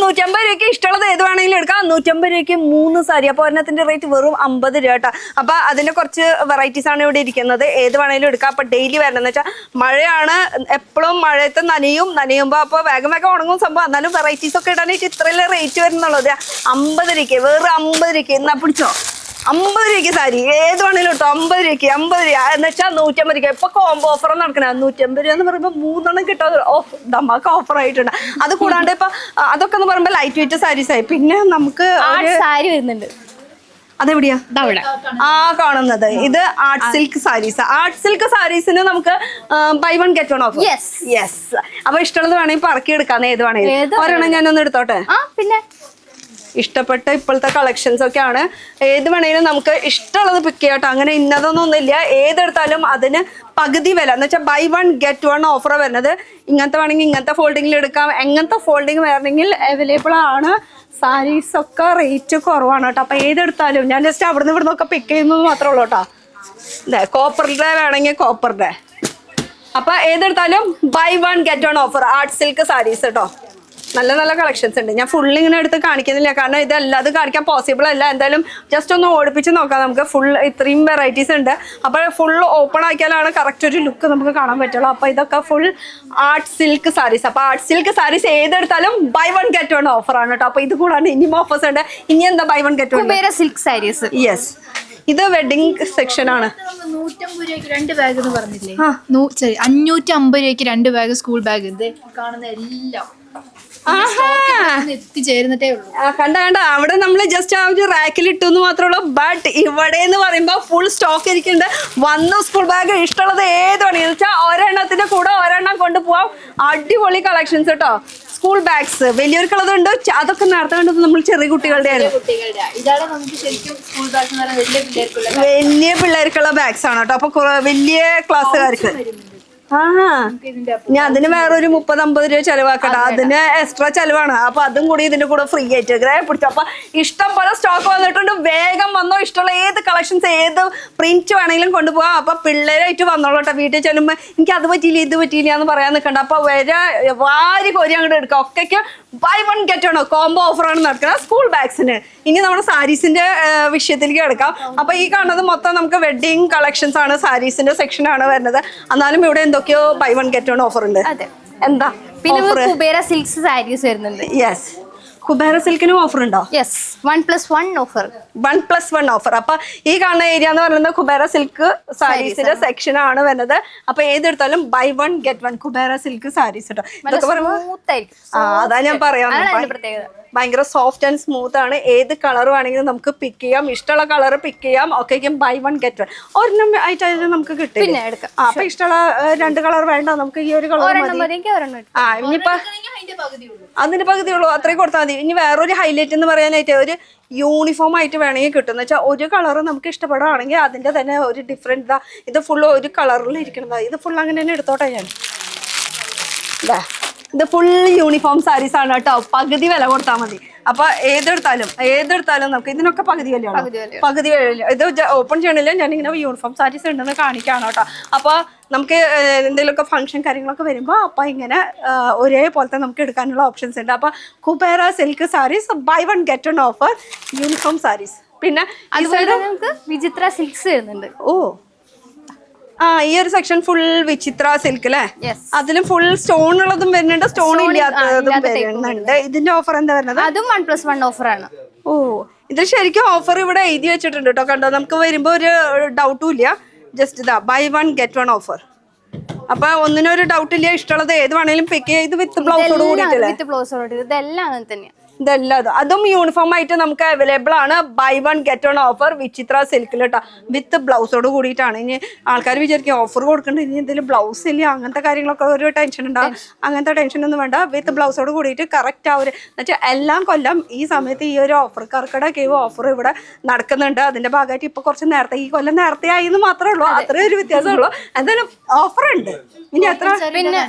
150 രൂപയ്ക്ക് ഇഷ്ടമുള്ളത് ഏത് വേണമെങ്കിലും എടുക്കാം. 150 രൂപയ്ക്ക് 3 സാരി. അപ്പൊ ഒരെണ്ണത്തിന്റെ റേറ്റ് വെറും 50 രൂപ കേട്ടോ. അപ്പൊ അതിന്റെ കുറച്ച് വെറൈറ്റീസ് ആണ് ഇവിടെ ഇരിക്കുന്നത്. ഏത് വേണമെങ്കിലും എടുക്കാം. അപ്പൊ ഡെയിലി വരണമെന്ന് വെച്ചാൽ മഴയാണ്, എപ്പോഴും മഴയത്ത് നനയുമ്പോ അപ്പൊ വേഗം ഉണങ്ങും സംഭവം. എന്നാലും വെറൈറ്റീസ് ഒക്കെ ഇടാനായിട്ട് ഇത്രയല്ലേ റേറ്റ് വരുന്നുള്ളത്. 50 രൂപയ്ക്ക്, വേറെ 50 രൂപയ്ക്ക്. എന്നാ പിടിച്ചോ, 50 രൂപയ്ക്ക് സാരി ഏത് വേണേലും കേട്ടോ. 50 രൂപയ്ക്ക് 50 രൂപ എന്ന് വെച്ചാൽ 150 രൂപ. ഇപ്പൊ കോംബോ ഓഫർ നടക്കണ 150 രൂപ എന്ന് പറയുമ്പോൾ 3 കിട്ടും. നമുക്ക് ഓഫർ ആയിട്ടുണ്ട്. അത് കൂടാണ്ട് ഇപ്പൊ അതൊക്കെ എന്ന് പറയുമ്പോൾ ലൈറ്റ് വെയിറ്റ് സാരീസ് ആയി. പിന്നെ നമുക്ക് സാരി വരുന്നുണ്ട്. അതെവിടെയാ? കാണുന്നത് ഇത് art silk saris. Art silk സാരീസിന് നമുക്ക് buy one get one offer. Yes. അപ്പൊ ഇഷ്ടമുള്ളത് വേണമെങ്കിൽ പറക്കി എടുക്കാന്ന്. ഏത് വേണമെങ്കിലും ഒരെണ്ണം ഞാനൊന്ന് എടുത്തോട്ടെ. പിന്നെ ഇഷ്ടപ്പെട്ട ഇപ്പോഴത്തെ കളക്ഷൻസ് ഒക്കെയാണ്. ഏത് വേണമെങ്കിലും നമുക്ക് ഇഷ്ടമുള്ളത് പിക്ക് ചെയ്യാം കേട്ടോ. അങ്ങനെ ഇന്നതൊന്നുമില്ല. ഏതെടുത്താലും അതിന് പകുതി വില എന്ന് വെച്ചാൽ buy one get one offer വരുന്നത്. ഇങ്ങനത്തെ വേണമെങ്കിൽ ഇങ്ങനത്തെ ഫോൾഡിങ്ങിൽ എടുക്കാം. എങ്ങനത്തെ ഫോൾഡിങ് വരണമെങ്കിൽ അവൈലബിൾ ആണ്. സാരീസ് ഒക്കെ റേറ്റ് കുറവാണ് കേട്ടോ. അപ്പൊ ഏതെടുത്താലും ഞാൻ ജസ്റ്റ് അവിടുന്ന് ഇവിടുന്ന് ഒക്കെ പിക്ക് ചെയ്യുന്നത് മാത്രമേ ഉള്ളൂ കേട്ടോ. കോപ്പറിന്റെ വേണമെങ്കിൽ കോപ്പറിന്റെ. അപ്പൊ ഏതെടുത്താലും buy one get one offer. Art silk saris കേട്ടോ. നല്ല നല്ല കളക്ഷൻസ് ഉണ്ട്. ഞാൻ ഫുൾ ഇങ്ങനെ എടുത്ത് കാണിക്കുന്നില്ല, കാരണം ഇതല്ലാതെ കാണിക്കാൻ പോസിബിൾ അല്ല. എന്തായാലും ജസ്റ്റ് ഒന്ന് ഓടിപ്പിച്ച് നോക്കാം. നമുക്ക് ഫുൾ ഇത്രയും വെറൈറ്റീസ് ഉണ്ട്. അപ്പോൾ ഫുൾ ഓപ്പൺ ആക്കിയാലാണ് കറക്റ്റ് ഒരു ലുക്ക് നമുക്ക് കാണാൻ പറ്റുള്ളൂ. അപ്പോൾ ഇതൊക്കെ ഫുൾ ആർട്ട് സിൽക്ക് സാരീസ്. അപ്പോൾ ആർട്ട് സിൽക്ക് സാരീസ് ഏതെടുത്താലും buy one get one offer ആണ് കേട്ടോ. അപ്പോൾ ഇത് കൂടാണ്ട് ഇനിയും ഓഫേഴ്സ് ഉണ്ട്. ഇനി എന്താ buy one get one? Silk saris. Yes, ഇത് വെഡിങ് സെക്ഷൻ ആണ്. 150 രൂപയ്ക്ക് 2 ബാഗ് എന്ന് പറഞ്ഞില്ലേ? 550 രൂപയ്ക്ക് 2 ബാഗ് സ്കൂൾ ബാഗ്. ഇത് കാണുന്ന എല്ലാം എത്തിച്ചേരുന്നിട്ടേ ഉള്ളൂ. കണ്ട അവിടെ നമ്മൾ ജസ്റ്റ് ആ ഒരു റാക്കിൽ ഇട്ടു എന്ന് മാത്രമേ ഉള്ളൂ. ബട്ട് ഇവിടെ എന്ന് പറയുമ്പോൾ ഫുൾ സ്റ്റോക്ക് ഇരിക്കുന്നുണ്ട്. വന്നു സ്കൂൾ ബാഗ് ഇഷ്ടമുള്ളത് ഏത് വേണമെന്ന് വെച്ചാൽ ഒരെണ്ണത്തിന്റെ കൂടെ ഒരെണ്ണം കൊണ്ടുപോവാം. അടിപൊളി കളക്ഷൻസ് കേട്ടോ. സ്കൂൾ ബാഗ്സ് വലിയവർക്കുള്ളതുണ്ട്. അതൊക്കെ നേരത്തെ കണ്ടത് നമ്മൾ ചെറിയ കുട്ടികളുടെ ഇതാണ് നമുക്ക് ശരിക്കും സ്കൂൾ ബാഗ് എന്ന് പറയുന്നത്. വലിയ പിള്ളേർക്കുള്ള ബാഗ്സ് ആണ് കേട്ടോ. അപ്പൊ വലിയ ക്ലാസ്സുകാർക്ക് ഞാൻ അതിന് വേറെ ഒരു 30-50 രൂപ ചെലവാക്കട്ടെ. അതിന് എക്സ്ട്രാ ചെലവാണ്. അപ്പൊ അതും കൂടി ഇതിന്റെ കൂടെ ഫ്രീ ആയിട്ട് ഗ്രേ പിടിച്ചു. അപ്പൊ ഇഷ്ടം പോലെ സ്റ്റോക്ക് വന്നിട്ടുണ്ട്. വേഗം വന്നോ. ഇഷ്ടമുള്ള ഏത് കളക്ഷൻസ് ഏത് പ്രിന്റ് വേണമെങ്കിലും കൊണ്ടുപോകാം. അപ്പൊ പിള്ളേരായിട്ട് വന്നോളട്ടെ. വീട്ടിൽ ചെല്ലുമ്പോൾ എനിക്ക് അത് പറ്റിയില്ല ഇത് പറ്റിയില്ല എന്ന് പറയാൻ നിൽക്കണ്ട. അപ്പൊ വാരി കോരി അങ്ങോട്ട് എടുക്കാം. ഒക്കെയൊക്കെ buy one get one combo ഓഫറാണ് നടക്കുന്നത് സ്കൂൾ ബാഗ്സിന്. ഇനി നമ്മുടെ സാരീസിന്റെ വിഷയത്തിലേക്ക് കിടക്കാം. അപ്പൊ ഈ കാണുന്നത് മൊത്തം നമുക്ക് വെഡിങ് കളക്ഷൻസ് ആണ്. സാരീസിന്റെ സെക്ഷൻ ആണ് വരുന്നത്. എന്നാലും ഇവിടെ എന്തൊക്കെയോ buy one get one offer ഉണ്ട്. എന്താ പിന്നെ കുബേര സിൽക്ക് സാരീസ് വരുന്നുണ്ട്. യെസ്, കുബേര സിൽക്കിനും ഓഫർ ഉണ്ടോ? Yes, 1+1 offer. 1+1 ഓഫർ. അപ്പൊ ഈ കാണുന്ന ഏരിയ എന്ന് പറയുന്നത് കുബേര സിൽക്ക് സാരീസിന്റെ സെക്ഷൻ ആണ് വരുന്നത്. അപ്പൊ ഏതെടുത്താലും buy one get one Kubera silk saris കേട്ടോ. ഇതൊക്കെ പറയുമ്പോൾ അതാ ഞാൻ പറയാം, ഭയങ്കര സോഫ്റ്റ് ആൻഡ് സ്മൂത്ത് ആണ്. ഏത് കളർ വേണമെങ്കിലും നമുക്ക് പിക്ക് ചെയ്യാം. ഇഷ്ടമുള്ള കളർ പിക്ക് ചെയ്യാം. ഒക്കെയും ബൈ വൺ ഗെറ്റ് വൺ ഒരെണ്ണം ആയിട്ട് നമുക്ക് കിട്ടും. അപ്പൊ ഇഷ്ടമുള്ള 2 കളർ വേണ്ട, നമുക്ക് ഈ ഒരു കളർ ഇനിയിപ്പോ അതിന്റെ പകുതിയുള്ളൂ, അത്രയും കൊടുത്താൽ മതി. ഇനി വേറൊരു ഹൈലൈറ്റ് എന്ന് പറയാനായിട്ട് ഒരു യൂണിഫോം ആയിട്ട് വേണമെങ്കിൽ കിട്ടും. എന്ന് വെച്ചാൽ ഒരു കളർ നമുക്ക് ഇഷ്ടപ്പെടുകയാണെങ്കിൽ അതിന്റെ തന്നെ ഒരു ഡിഫറെന്റ് ഇത് ഫുള്ള് ഒരു കളറിൽ ഇരിക്കുന്നതാ. ഇത് ഫുൾ അങ്ങനെ തന്നെ എടുത്തോട്ടെ ഞാൻ. ഇത് ഫുൾ യൂണിഫോം സാരീസ് ആണ് കേട്ടോ. പകുതി വില കൊടുത്താൽ മതി. അപ്പൊ ഏതെടുത്താലും നമുക്ക് ഇതിനൊക്കെ പകുതി വിലയാണ്. പകുതി വില. ഇത് ഓപ്പൺ ചെയ്യണില്ല, ഞാനിങ്ങനെ യൂണിഫോം സാരീസ് ഉണ്ടെന്ന് കാണിക്കാണ് കേട്ടോ. അപ്പൊ നമുക്ക് എന്തെങ്കിലുമൊക്കെ ഫംഗ്ഷൻ കാര്യങ്ങളൊക്കെ വരുമ്പോൾ അപ്പൊ ഇങ്ങനെ ഒരേപോലത്തെ നമുക്ക് എടുക്കാനുള്ള ഓപ്ഷൻസ് ഉണ്ട്. അപ്പൊ Kubera silk saris buy 1 get 1 offer uniform saris. പിന്നെ നമുക്ക് വിചിത്ര സിൽക്സ് വരുന്നുണ്ട്. ഈ ഒരു സെക്ഷൻ ഫുൾ വിചിത്ര സിൽക്ക് അല്ലേ? അതിലും ഫുൾ സ്റ്റോൺ ഉള്ളതും വരുന്നുണ്ട്, സ്റ്റോൺ ഇല്ലാത്തതും വരുന്നുണ്ട്. ഇതിന്റെ ഓഫർ എന്താ വരുന്നത്? അതും 1+1 ഓഫർ ആണ്. ഇത് ശരിക്കും ഓഫർ ഇവിടെ എഴുതി വെച്ചിട്ടുണ്ട് കേട്ടോ. കണ്ടോ, നമുക്ക് വരുമ്പോ ഒരു ഡൗട്ടും ഇല്ല. ജസ്റ്റ് ഇതാ ബൈ 1 get 1 ഓഫർ. അപ്പൊ ഒന്നിനും ഒരു ഡൗട്ട് ഇല്ല. ഇഷ്ടമുള്ളത് ഏത് വേണേലും പിക്ക് ചെയ്ത് വിത്ത് ബ്ലൗസോട് കൂടിയിട്ടല്ലേ? വിത്ത് ബ്ലൗസോട്. ഇതെല്ലാം അങ്ങനെ തന്നെയാണ്. ഇതെല്ലാം അതും യൂണിഫോം ആയിട്ട് നമുക്ക് അവൈലബിൾ ആണ്. ബൈ 1 get 1 ഓഫർ വിചിത്ര സിൽക്കിൽ കേട്ടോ, വിത്ത് ബ്ലൗസോട് കൂടിയിട്ടാണ്. ഇനി ആൾക്കാർ വിചാരിക്കും ഓഫർ കൊടുക്കണ്ട, ഇനി എന്തെങ്കിലും ബ്ലൗസ് ഇല്ല, അങ്ങനത്തെ കാര്യങ്ങളൊക്കെ ഒരു ടെൻഷൻ ഉണ്ടാവും. അങ്ങനത്തെ ടെൻഷൻ ഒന്നും വേണ്ട. വിത്ത് ബ്ലൗസോട് കൂടിയിട്ട് കറക്റ്റ് ആ ഒരു എന്നുവെച്ചാൽ എല്ലാം കൊല്ലം ഈ സമയത്ത് ഈ ഒരു ഓഫർ കർക്കിടക ഓഫർ ഇവിടെ നടക്കുന്നുണ്ട്. അതിന്റെ ഭാഗമായിട്ട് ഇപ്പൊ കുറച്ച് നേരത്തെ ഈ കൊല്ലം നേരത്തെ ആയി എന്ന് മാത്രമേ ഉള്ളൂ. അത്രയും ഒരു വ്യത്യാസമുള്ളൂ. എന്തായാലും ഓഫർ ഉണ്ട്. ഇനി എത്ര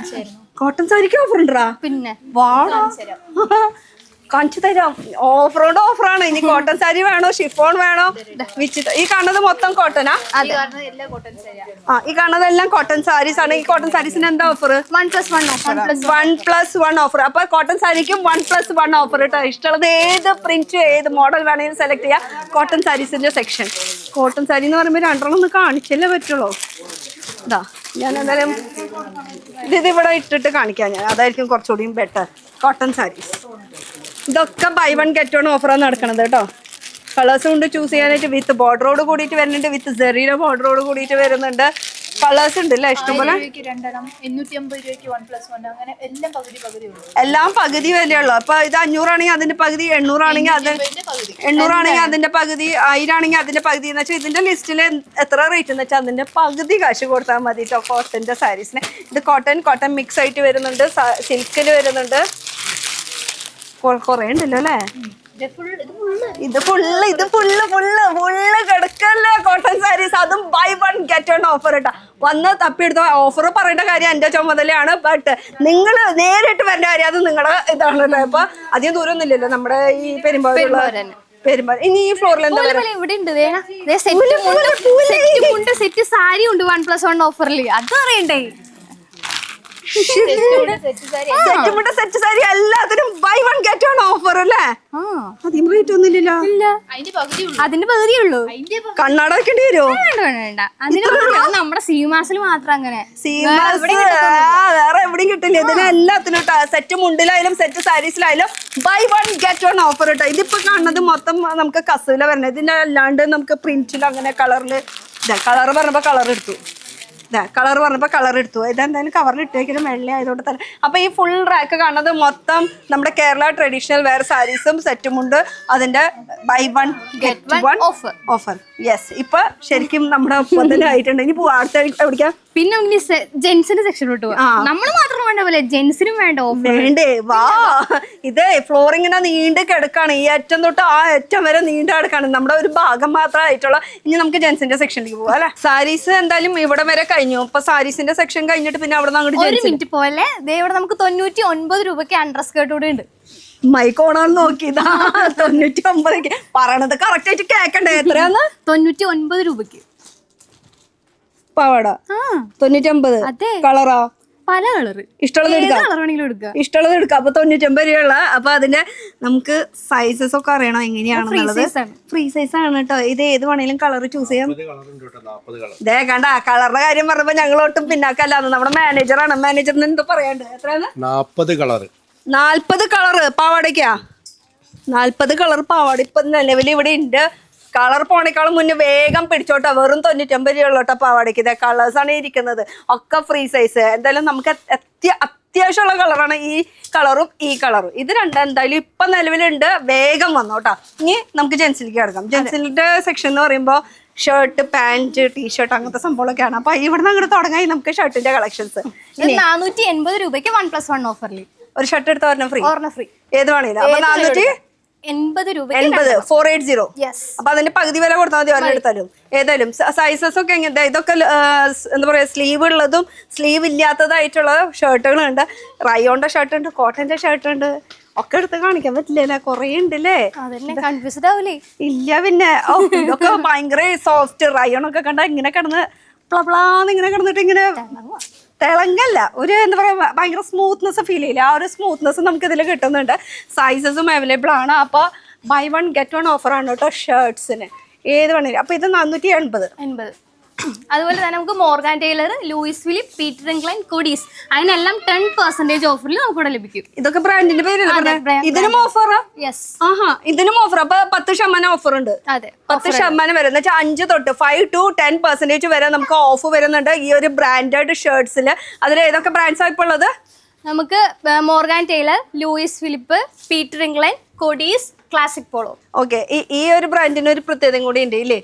കോട്ടൺ സാരിക്ക് ഓഫർ ഉണ്ടാ? പിന്നെ കാണിച്ചു തരാം. ഓഫറോട് ഓഫറാണ്. ഇനി കോട്ടൺ സാരി വേണോ, ഷിഫോൺ വേണോ? ഈ കാണുന്നത് മൊത്തം കോട്ടനാ? ഈ കാണുന്നതെല്ലാം കോട്ടൺ സാരീസ് ആണ്. ഈ കോട്ടൺ സാരീസിന് എന്താ ഓഫർ? 1+1 ഓഫർ. 1+1 ഓഫർ. അപ്പൊ കോട്ടൺ സാരിക്കും 1+1 ഓഫർ കേട്ടോ. ഇഷ്ടമുള്ളത് ഏത് പ്രിന്റ് ഏത് മോഡൽ വേണമെങ്കിലും സെലക്ട് ചെയ്യാം. കോട്ടൺ സാരീസിന്റെ സെക്ഷൻ. കോട്ടൺ സാരി എന്ന് പറയുമ്പോൾ രണ്ടെണ്ണം ഒന്ന് കാണിച്ചല്ലേ പറ്റുള്ളൂ. ഇതാ ഞാൻ എന്തായാലും ഇത് ഇവിടെ ഇട്ടിട്ട് കാണിക്കാം ഞാൻ, അതായിരിക്കും കുറച്ചുകൂടിയും ബെറ്റർ. കോട്ടൺ സാരീസ് ഇതൊക്കെ ബൈ 1 get 1 ഓഫറാണ് നടക്കണത് കേട്ടോ. കളേഴ്സും ഉണ്ട് ചൂസ് ചെയ്യാനായിട്ട്. വിത്ത് ബോർഡറോട് കൂടിയിട്ട് വരുന്നുണ്ട്, വിത്ത് സെറിയുടെ ബോർഡറോട് കൂടിയിട്ട് വരുന്നുണ്ട്. കളേഴ്സ് ഉണ്ട് അല്ലേ ഇഷ്ടംപോലെ. എല്ലാം പകുതി വിലയുള്ളൂ. അപ്പൊ ഇത് 500 ആണെങ്കിൽ അതിന്റെ പകുതി, 800 ആണെങ്കിൽ അതിന്റെ പകുതി, 1000 ആണെങ്കിൽ അതിന്റെ പകുതി. എന്ന് വെച്ചാൽ ഇതിന്റെ ലിസ്റ്റിൽ എത്ര റേറ്റ് എന്ന് വെച്ചാൽ അതിന്റെ പകുതി കാശ് കൊടുത്താൽ മതി കേട്ടോ കോട്ടന്റെ സാരീസിന്. ഇത് കോട്ടൺ മിക്സ് ആയിട്ട് വരുന്നുണ്ട്, സിൽക്കിൽ വരുന്നുണ്ട്. കൊറേ ഉണ്ടല്ലോ അല്ലേ? ഇത് ഫുള്ള് കിടക്കല്ലേ കോട്ടൺ സാരീസ്. അതും ബൈ 1 get 1 ഓഫർ കേട്ടോ. വന്ന് തപ്പിയെടുത്ത ഓഫർ പറയേണ്ട കാര്യം എന്റെ ചുമതലയാണ്. ബട്ട് നിങ്ങൾ നേരിട്ട് വരേണ്ട കാര്യം അത് നിങ്ങളുടെ ഇതാണല്ലോ. അപ്പൊ അധികം ദൂരം ഒന്നും ഇല്ലല്ലോ നമ്മുടെ ഈ പെരുമ്പാവൂരുള്ള പെരുമ്പാവൂർ. ഇനി ഈ ഫ്ലോറിൽ എന്താ ഇവിടെ ഉണ്ട് സെറ്റ് സാരി ഉണ്ട് 1+1 ഓഫറിൽ. അത് അറിയണ്ടേ? സെറ്റ് സാരി എല്ലാത്തിനും ബൈ 1 get 1 ഓഫർ അല്ലേ? അധികം റേറ്റ് ഒന്നും ഇല്ലല്ലോ. അതിന്റെ പകുതിയുള്ളൂ. കണ്ണാട വെക്കേണ്ടി വരുമോ? നമ്മുടെ സീമാസിൽ മാത്രം അങ്ങനെ. വേറെ എവിടെയും കിട്ടില്ല. ഇതിന് എല്ലാത്തിനും കേട്ടോ. സെറ്റ് മുണ്ടിലായാലും സെറ്റ് സാരീസിലായാലും ബൈ 1 get 1 ഓഫർ കേട്ടോ. ഇതിപ്പോ കാണുന്നത് മൊത്തം നമുക്ക് കസൂല വരണത്. ഇതിന്റെ അല്ലാണ്ട് നമുക്ക് പ്രിന്റിൽ അങ്ങനെ കളറിൽ കളർ പറഞ്ഞപ്പോ കളർ എടുത്തു. കളർ എടുത്തു. ഇതെന്തായാലും കവറിൽ ഇട്ടേക്കിലും വെള്ള ആയതുകൊണ്ട് തന്നെ. അപ്പൊ ഈ ഫുൾ റാക്ക് കാണുന്നത് മൊത്തം നമ്മുടെ കേരള ട്രഡീഷണൽ വെയർ സാരീസും സെറ്റും ഉണ്ട്. അതിന്റെ ബൈ 1 get 1 ഓഫർ. യെസ്, ഇപ്പൊ ശരിക്കും നമ്മുടെ ഒപ്പം തന്നെ ആയിട്ടുണ്ട്. ഇനി അടുത്ത എവിടേക്കാ? പിന്നെ ജെന്റ്സിന്റെ സെക്ഷനിലോട്ട് നമ്മൾ മാത്രം വേണ്ട പോലെ ജെന്റ്സിനും വേണ്ട ഓഫർ വേണ്ടേ? വാ, ഇത് ഫ്ലോറിങ്ങനെ നീണ്ട് കിടക്കാണ്. ഈ അറ്റം തൊട്ട് ആ അറ്റം വരെ നീണ്ട് കിടക്കാണ്. നമ്മുടെ ഒരു ഭാഗം മാത്രമായിട്ടുള്ള. ഇനി നമുക്ക് ജെന്റ്സിന്റെ സെക്ഷനിലേക്ക് പോവാം അല്ലെ? സാരീസ് എന്തായാലും ഇവിടെ വരെ കഴിഞ്ഞു. ഇപ്പൊ സാരീസിന്റെ സെക്ഷൻ കഴിഞ്ഞിട്ട് പിന്നെ അവിടെ നിന്ന് ഒരു മിനിറ്റ് പോലെ ഇവിടെ നമുക്ക് 99 രൂപയ്ക്ക് അണ്ടർ സ്കേർട്ട് കൂടെ ഉണ്ട്. മൈക്കോണാന്ന് നോക്കിയതാ 99 പറയണത് കറക്റ്റ് ആയിട്ട് കേക്കണ്ടേ? എത്രയാന്ന്? 99 രൂപയ്ക്ക് പാവാട. 99 കളറാ? പല കളറ്. ഇഷ്ടമുള്ളത് എടുക്കാം. അപ്പൊ 99 രൂപയുള്ള. അപ്പൊ അതിന്റെ നമുക്ക് സൈസസ് ഒക്കെ അറിയണം എങ്ങനെയാണെന്നുള്ളത്. ഫ്രീ സൈസ് ആണ് കേട്ടോ. ഇത് ഏത് വേണേലും കളർ ചൂസ് ചെയ്യാം. ഇതേ കണ്ട കളറിന്റെ കാര്യം പറഞ്ഞപ്പോ ഞങ്ങളൊട്ടും പിന്നാക്കല്ലാന്ന്. നമ്മുടെ മാനേജറാണ്. മാനേജറിന് എന്തോ പറയാണ്ട്. എത്രയാണ്? 40 കളറ് പാവാടയ്ക്കാ. 40 കളർ പാവാട ഇപ്പൊ നിലവിൽ ഇവിടെ ഉണ്ട്. കളർ പോണേക്കാളും മുന്നേ വേഗം പിടിച്ചോട്ടോ. വെറും 99 രൂപ പാവാടയ്ക്ക്. ഇതേ കളേഴ്സ് ആണ് ഇരിക്കുന്നത്. ഒക്കെ ഫ്രീ സൈസ്. എന്തായാലും നമുക്ക് അത്യാവശ്യമുള്ള കളറാണ് ഈ കളറും ഈ കളറും. ഇത് രണ്ടും എന്തായാലും ഇപ്പൊ നിലവിലുണ്ട്. വേഗം വന്നോട്ടോ. ഇനി നമുക്ക് ജെൻസിലേക്ക് കിടക്കാം. ജെൻസിന്റെ സെക്ഷൻ എന്ന് പറയുമ്പോൾ ഷർട്ട്, പാന്റ്, ടീഷർട്ട് അങ്ങനത്തെ സംഭവങ്ങളൊക്കെയാണ്. അപ്പൊ ഇവിടെ നിന്ന് അങ്ങോട്ട് തുടങ്ങായി നമുക്ക് ഷർട്ടിന്റെ കളക്ഷൻസ്. 480 രൂപയ്ക്ക് 1+1 ഓഫറിൽ. ഒരു ഷർട്ട് എടുത്ത ഒരെണ്ണം ഫ്രീ ഒരെണ്ണം ഫ്രീ. ഏത് വേണേലും. അപ്പൊ 480 രൂപ. 480. Yes. അപ്പൊ അതിന്റെ പകുതി വില കൊടുത്താൽ മതി ഒരെണ്ണം എടുത്താലും. ഏതായാലും സൈസസ് ഒക്കെ എങ്ങനെ ഇതൊക്കെ എന്താ പറയാ സ്ലീവ് ഉള്ളതും സ്ലീവ് ഇല്ലാത്തതായിട്ടുള്ള ഷർട്ടുകളുണ്ട്. റയോണിന്റെ ഷർട്ട് ഉണ്ട്, കോട്ടന്റെ ഷർട്ട് ഉണ്ട്. ഒക്കെ എടുത്ത് കാണിക്കാൻ പറ്റില്ല, കൊറേ ഉണ്ടല്ലേ. അതന്നെ കൺഫ്യൂസ്ഡ് ആവൂലേ? ഇല്ല പിന്നെ ഇതൊക്കെ ഭയങ്കര സോഫ്റ്റ്. റയോണൊക്കെ കണ്ട ഇങ്ങനെ കിടന്ന് പ്ലപ്ലാന്ന് ഇങ്ങനെ കിടന്നിട്ട് ഇങ്ങനെ തിളങ്ങല്ല, ഒരു എന്താ പറയാ ഭയങ്കര സ്മൂത്ത്നെസ് ഫീൽ ചെയ്യില്ല. ആ ഒരു സ്മൂത്ത്നെസ് നമുക്ക് ഇതിൽ കിട്ടുന്നുണ്ട്. സൈസസും അവൈലബിൾ ആണ്. അപ്പൊ ബൈ 1 get 1 ഓഫർ ആണ് കേട്ടോ ഷർട്ട്സിന്. ഏത് വേണേലും. അപ്പൊ ഇത് 480. അതുപോലെ തന്നെ നമുക്ക് Morgan Taylor, Louis Philippe, Peter England, കൊഡീസ് അതിനെല്ലാം 10% ഓഫറിൽ നമുക്ക് ഇവിടെ ലഭിക്കും. ഇതൊക്കെ ബ്രാൻഡിന്റെ പേരല്ലേ? ഇതിനും ഓഫറാ? യെസ്. ആഹാ, ഇതിനും ഓഫർ. അപ്പൊ 10% ഓഫർ ഉണ്ട്. അതെ, 10% വരെ എന്ന് വെച്ചാൽ 5 തൊട്ട് 5 to 10% വരെ നമുക്ക് ഓഫ് വരുന്നുണ്ട് ഈ ഒരു ബ്രാൻഡഡ് ഷർട്ട്സിൽ. അതിൽ ഏതൊക്കെ ബ്രാൻഡ്സ് ഇപ്പോൾ ഉള്ളത്? നമുക്ക് Morgan Taylor, Louis Philippe, Peter England, കൊഡീസ്, ക്ലാസിക് പോളോ. ഓക്കെ, ഈ ഒരു ബ്രാൻഡിന് ഒരു പ്രത്യേകത കൂടി ഉണ്ട് ഇല്ലേ?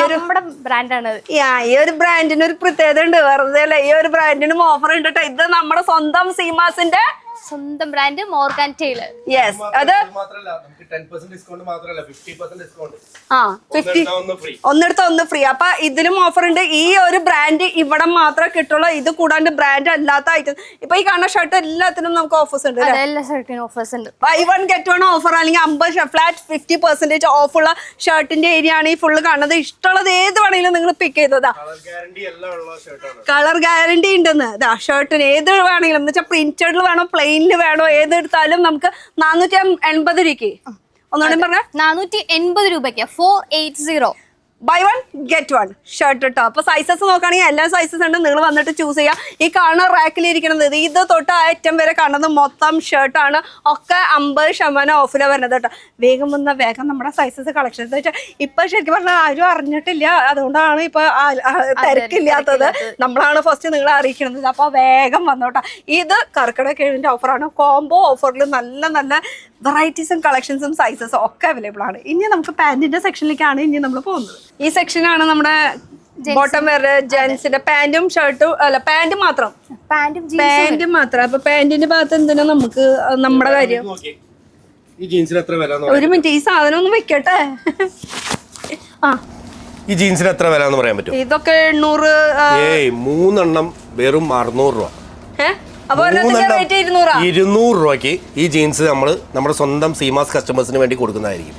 നമ്മുടെ ബ്രാൻഡാണ്. ഈ ഒരു ബ്രാൻഡിന് ഒരു പ്രത്യേകത ഉണ്ട്, വെറുതെ അല്ല. ഈ ഒരു ബ്രാൻഡിനും ഓഫർ ഉണ്ട് കേട്ടോ. ഇത് നമ്മുടെ സ്വന്തം സീമാസിന്റെ സ്വന്തം ബ്രാൻഡ് മോർഗാൻ ടൈലർ. യെസ്, അത് ഒന്നെടുത്ത ഒന്ന് ഫ്രീ. അപ്പൊ ഇതിലും ഓഫർ ഉണ്ട്. ഈ ഒരു ബ്രാൻഡ് ഇവിടെ മാത്രമേ കിട്ടുള്ളൂ. ഇത് കൂടാണ്ട് ബ്രാൻഡ് അല്ലാത്ത ഐറ്റം ഇപ്പൊ ഈ കാണുന്ന ഷർട്ട് എല്ലാത്തിനും നമുക്ക് ഓഫേഴ്സ് ഉണ്ട്. എല്ലാ ഷർട്ടിനും ഓഫേഴ്സ് ഉണ്ട്. ബൈ 1 get 1 ഓഫർ അല്ലെങ്കിൽ 50 ഫ്ലാറ്റ് 50% ഓഫ് ഉള്ള ഷർട്ടിന്റെ ഏരിയ ആണ് ഈ ഫുള്ള് കാണുന്നത്. ഇഷ്ടമുള്ളത് ഏത് വേണമെങ്കിലും നിങ്ങൾ പിക്ക് ചെയ്തതാ. കളർ ഗ്യാരണ്ടി ഉണ്ടെന്ന് ഷർട്ടിന് ഏത് വേണമെങ്കിലും എന്ന് വെച്ചാൽ പ്രിന്റഡിൽ വേണോ പ്ലെയിനിൽ വേണോ ഏതെടുത്താലും നമുക്ക് 480 രൂപയ്ക്ക്. ഒന്നുകൂടി പറഞ്ഞ 480 രൂപയ്ക്ക് 480 ബൈ 1 get 1 ഷർട്ട് കേട്ടോ. അപ്പൊ സൈസസ് നോക്കുകയാണെങ്കിൽ എല്ലാ സൈസസ് ഉണ്ട്. നിങ്ങൾ വന്നിട്ട് ചൂസ് ചെയ്യാം. ഈ കാണുന്ന റാക്കിലിരിക്കുന്നത് ഇത് തൊട്ട് അറ്റം വരെ കാണുന്നത് മൊത്തം ഷർട്ടാണ്. ഒക്കെ 50% ഓഫിലാണ് വരുന്നത് കേട്ടോ. വേഗം വന്ന വേഗം നമ്മുടെ സൈസസ് കളക്ഷൻ വെച്ചാൽ ഇപ്പൊ ശരിക്കും പറഞ്ഞാൽ ആരും അറിഞ്ഞിട്ടില്ല. അതുകൊണ്ടാണ് ഇപ്പൊ തിരക്കില്ലാത്തത്. നമ്മളാണ് ഫസ്റ്റ് നിങ്ങളെ അറിയിക്കുന്നത്. അപ്പൊ വേഗം വന്നോട്ടോ. ഇത് കർക്കിടക കിഴിവിന്റെ ഓഫറാണ്. കോംബോ ഓഫറിൽ നല്ല നല്ല വെറൈറ്റീസും കളക്ഷൻസും സൈസസും ഒക്കെ അവൈലബിൾ ആണ്. ഇനി നമുക്ക് പാന്റിന്റെ സെക്ഷനിലേക്കാണ് ഇനി നമ്മൾ പോകുന്നത്. ഈ സെക്ഷനാണ് നമ്മുടെ ബോട്ടം വെയർ ജെന്റ്സിന്റെ പാന്റും ഷർട്ടും അല്ല പാന്റ് മാത്രം. പാന്റ് മാത്രം. അപ്പൊ പാന്റിന്റെ ഭാഗത്ത് എന്തിനാ നമുക്ക് നമ്മുടെ കാര്യം. ഒരു മിനിറ്റ്, ഈ സാധനം ഒന്ന് വെക്കട്ടെ. ഈ ജീൻസിന് എത്ര വില എന്ന് പറയാൻ പറ്റും? ഇതൊക്കെ 800. 3 വെറും 600 രൂപ. 200 രൂപയ്ക്ക് ഈ ജീൻസ് നമ്മുടെ സ്വന്തം സീമാസ് കസ്റ്റമേഴ്സിന് വേണ്ടി കൊടുക്കുന്നതായിരിക്കും.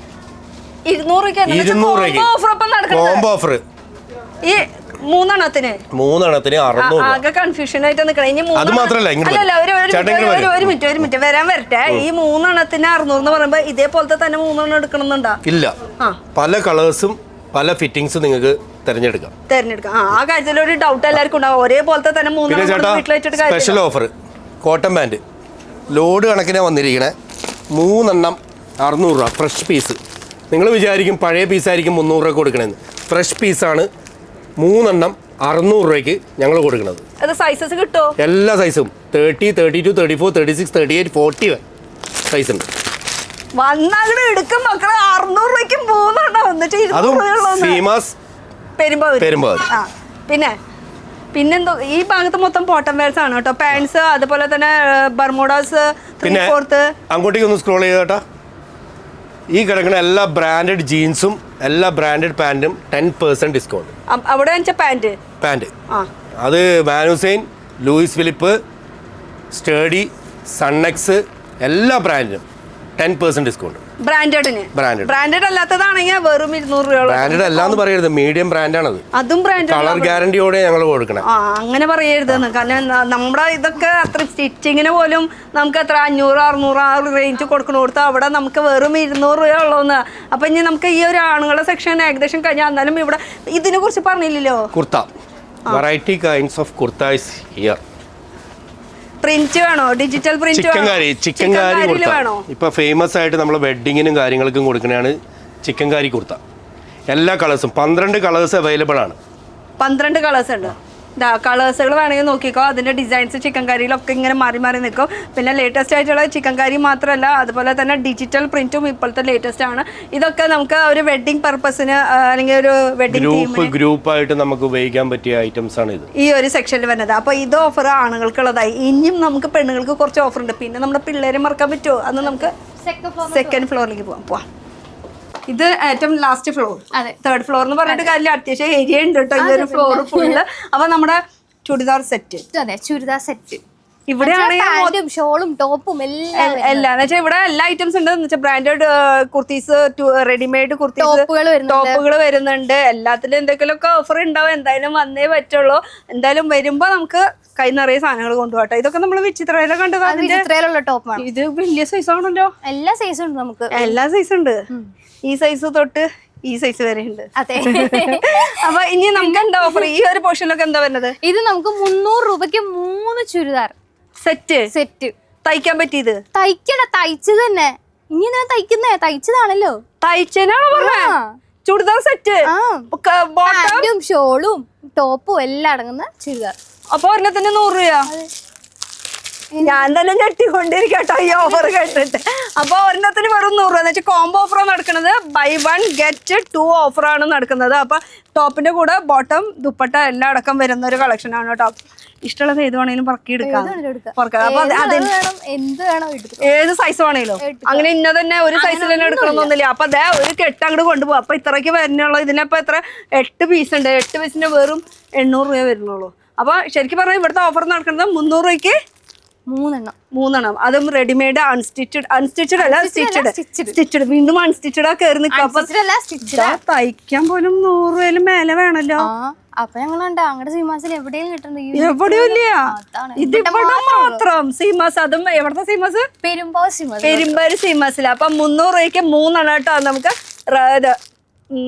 200 കോംബോ ഓഫർ. ഈ മൂന്നെണ്ണത്തിന് 600. ആകെ കൺഫ്യൂഷൻ ആയിട്ട് നിൽക്കണം. അത് മാത്രല്ല, ഒരു മിനിറ്റ് വരാൻ വരട്ടെ. ഈ 3 600 എന്ന് പറയുമ്പോ ഇതേപോലത്തെ തന്നെ 3 എടുക്കണമെന്നുണ്ടോ? ഇല്ല, പല കളേഴ്സും പല ഫിറ്റിംഗ്സും നിങ്ങൾക്ക് തിരഞ്ഞെടുക്കാം. ആ കാര്യത്തിൽ ഒരു ഡൗട്ട് എല്ലാവർക്കും ഉണ്ടാവും. ഒരേപോലത്തെ തന്നെ 3 special offer cotton pant load കണക്കിനെ വന്നിരിക്കണേ. 3 600 രൂപ ഫ്രഷ് പീസ്. നിങ്ങൾ വിചാരിക്കും പഴയ പീസായിരിക്കും 300 രൂപ കൊടുക്കണമെന്ന്. ഫ്രഷ് പീസാണ്. 3 600 രൂപയ്ക്ക് ഞങ്ങൾ കൊടുക്കുന്നത്. സൈസസ് കിട്ടുമോ? എല്ലാ സൈസും 30, 32, 34, 36, 38, 40 സൈസ് ഉണ്ട്. വന്നങ്ങോട്ട് എടുക്കും മക്കളെ. 600 രൂപയ്ക്ക് 3 പിന്നെന്തോ ഈ ഭാഗത്ത് മൊത്തം ബോട്ടം വെയർസ് ആണ് കേട്ടോ. പാൻസ്, അതുപോലെ തന്നെ ബർമുഡാസ്. പിന്നെ അങ്ങോട്ടേക്ക് ഒന്ന് സ്ക്രോൾ ചെയ്തോട്ടാ. ഈ കിടക്കുന്ന എല്ലാ ബ്രാൻഡഡ് ജീൻസും എല്ലാ ബ്രാൻഡഡ് പാൻറ്റും 10% ഡിസ്കൗണ്ട്. അവിടെ പാന്റ് അത് വാൻ ഹുസൈൻ, ലൂയിസ് ഫിലിപ്പ്, സ്റ്റേഡി, സണ്ണെക്സ് എല്ലാ ബ്രാൻഡിനും 10% ഡിസ്കൗണ്ട്. ബ്രാൻഡഡ് അല്ലാത്തതാണെങ്കിൽ വെറും 200 രൂപ. ബ്രാൻഡഡ് അല്ലാന്ന് പറയരുത്, മീഡിയം ബ്രാൻഡാണത്. അതും ബ്രാൻഡ് കളർ ഗ്യാരണ്ടിയോടെ ഞങ്ങൾ കൊടുക്കണം. അങ്ങനെ പറയരുതെന്ന്. കാരണം നമ്മുടെ ഇതൊക്കെ അത്ര സ്റ്റിച്ചിങ്ങിന് പോലും നമുക്ക് എത്ര 500 600 ആ റേഞ്ച് കൊടുക്കണോടത്ത് അവിടെ നമുക്ക് വെറും 200 രൂപ ഉള്ളൂന്ന്. അപ്പൊ ഇനി നമുക്ക് ഈ ഒരു ആണുങ്ങളുടെ സെക്ഷൻ ഏകദേശം കഴിഞ്ഞാൽ എന്നാലും ഇവിടെ ഇതിനെ കുറിച്ച് പറഞ്ഞില്ലല്ലോ. Kurta, variety kinds of kurta is here. Print വേണോ? ഡിജിറ്റൽ പ്രിന്റ് ചിക്കൻകാരി കുർത്ത ഇപ്പൊ ഫേമസ് ആയിട്ട് നമ്മൾ വെഡിങ്ങിനും കാര്യങ്ങൾക്കും കൊടുക്കുന്നതാണ് ചിക്കൻകാരി കുർത്ത. എല്ലാ കളേഴ്സും 12 കളേഴ്സ് അവൈലബിൾ ആണ്. 12 കളേഴ്സ് ഉണ്ട്. കളേഴ്സുകൾ വേണമെങ്കിൽ നോക്കിക്കോ. അതിൻ്റെ ഡിസൈൻസ് ചിക്കൻ കറിയിലൊക്കെ ഇങ്ങനെ മാറി മാറി നിൽക്കും. പിന്നെ ലേറ്റസ്റ്റ് ആയിട്ടുള്ള ചിക്കൻ കറി മാത്രമല്ല, അതുപോലെ തന്നെ ഡിജിറ്റൽ പ്രിന്റും ഇപ്പോഴത്തെ ലേറ്റസ്റ്റ് ആണ്. ഇതൊക്കെ നമുക്ക് ഒരു വെഡിങ് പർപ്പസിന് അല്ലെങ്കിൽ ഒരു വെഡിങ് ഗ്രൂപ്പായിട്ട് നമുക്ക് ഉപയോഗിക്കാൻ പറ്റിയ ഐറ്റംസ് ആണ് ഇത്, ഈ ഒരു സെക്ഷനിൽ വരുന്നത്. അപ്പോൾ ഇത് ഓഫർ ആണുങ്ങൾക്കുള്ളതായി. ഇനിയും നമുക്ക് പെണ്ണുങ്ങൾക്ക് കുറച്ച് ഓഫർ ഉണ്ട്. പിന്നെ നമ്മുടെ പിള്ളേരെ മറക്കാൻ പറ്റുമോ? അന്ന് നമുക്ക് സെക്കൻഡ് ഫ്ലോറിലേക്ക് പോവാം. ഇത് ഏറ്റവും ലാസ്റ്റ് ഫ്ലോർ. തേർഡ് ഫ്ലോർ എന്ന് പറഞ്ഞിട്ട് കാര്യമില്ല, അത്യാവശ്യം ഏരിയ ഉണ്ട് കേട്ടോ ഈ ഒരു ഫ്ലോർ ഫുള്ള്. അപ്പൊ നമ്മുടെ ചുരിദാർ സെറ്റ്, ചുരിദാർ സെറ്റ് ഇവിടെയാണെങ്കിൽ ഷോളും ടോപ്പും എല്ലാം എല്ലാം എന്ന് വെച്ചാൽ ഇവിടെ എല്ലാ ഐറ്റംസ് ഉണ്ട്. എന്ന് വെച്ചാൽ ബ്രാൻഡഡ് കുർത്തീസ്, റെഡിമെയ്ഡ് കുർത്തീസ്, ടോപ്പുകൾ വരുന്നുണ്ട്. എല്ലാത്തിലും എന്തെങ്കിലുമൊക്കെ ഓഫർ ഉണ്ടാവും. എന്തായാലും വന്നേ പറ്റുള്ളൂ. എന്തായാലും വരുമ്പോ നമുക്ക് കൈ നിറയെ സാധനങ്ങൾ കൊണ്ടുപോകട്ടെ. ഇതൊക്കെ നമ്മൾ വിചിത്രയിലെ കണ്ടത്. ടോപ്പാണ് ഇത് വലിയ സൈസ് ആണല്ലോ. എല്ലാ സൈസും ഉണ്ട് നമുക്ക്, എല്ലാ സൈസും ഉണ്ട്. ഈ സൈസ് തൊട്ട് ഈ സൈസ് വരെ ഉണ്ട്. അതെ. അപ്പൊ ഇനി നമുക്ക് എന്താ ഓഫർ ഈ ഒരു പോർഷനിലൊക്കെ എന്താ വരുന്നത്? ഇത് നമുക്ക് 300 രൂപയ്ക്ക് 3 ചുരിദാർ സെറ്റ് തയ്ക്കാൻ പറ്റിയത്. തയ്ച്ചത് തന്നെ. ഇനി എന്താ തയ്ക്കുന്നേ? തയ്ച്ചതാണല്ലോ. തയ്ച്ചനാണോ പറഞ്ഞ ചുരിദാർ സെറ്റ്, പാന്റും ഷോളും ടോപ്പും എല്ലാം അടങ്ങുന്ന ചുരിദാർ. അപ്പൊ ഒരെണ്ണത്തിന് 100 രൂപ. ഞാൻ തന്നെ ഞെട്ടിക്കൊണ്ടിരിക്കട്ടോ ഈ ഓഫർ കേട്ടിട്ട്. അപ്പൊ ഒരെണ്ണത്തിന് വെറും 100 രൂപ എന്ന് വെച്ചാൽ കോംബോ ഓഫറാണ് നടക്കുന്നത്. ബൈ 1 ഗെറ്റ് 2 ഓഫറാണ് നടക്കുന്നത്. അപ്പൊ ടോപ്പിന്റെ കൂടെ ബോട്ടം ദുപ്പട്ട എല്ലാം അടക്കം വരുന്ന ഒരു കളക്ഷൻ ആണ് കേട്ടോ. ഇഷ്ടമുള്ളത് ഏത് വേണേലും പറക്കി എടുക്കാം. ഏത് സൈസ് വേണേലും അങ്ങനെ ഇന്ന തന്നെ ഒരു സൈസിൽ തന്നെ എടുക്കണമെന്നൊന്നുമില്ല. അപ്പൊ അതെ ഒരു കെട്ട് അങ്ങോട്ട് കൊണ്ടുപോകും. അപ്പൊ ഇത്രയ്ക്ക് വരുന്നുള്ളൂ. ഇതിനപ്പോ എത്ര 8 പീസ് ഉണ്ട്. 8 പീസിന്റെ വെറും 800 രൂപ വരുന്നുള്ളൂ. അപ്പൊ ശരിക്കും പറഞ്ഞാൽ ഇവിടുത്തെ ഓഫർ നടക്കുന്നത് 300 രൂപയ്ക്ക് 3 അതും റെഡിമെയ്ഡ്, അൺസ്റ്റിച്ചഡ് അല്ല സ്റ്റിച്ചഡ്. വീണ്ടും അൺസ്റ്റിച്ചഡ് ആ കയറി നിൽക്കാം. തയ്ക്കാൻ പോലും 100 രൂപയിലും മേലെ വേണല്ലോ. അപ്പൊ ഞങ്ങളുണ്ട് അങ്ങടെ സീമാസിൽ എവിടെയും കിട്ടുന്നുണ്ട്. എവിടെയും ഇല്ല, ഇതിവിടെ മാത്രം സീമാസ്. അതും എവിടത്തെ സീമാസ്? പെരുമ്പാവൂർ സീമാസിൽ. അപ്പൊ 300 രൂപയ്ക്ക് 3 കേട്ടോ. നമുക്ക്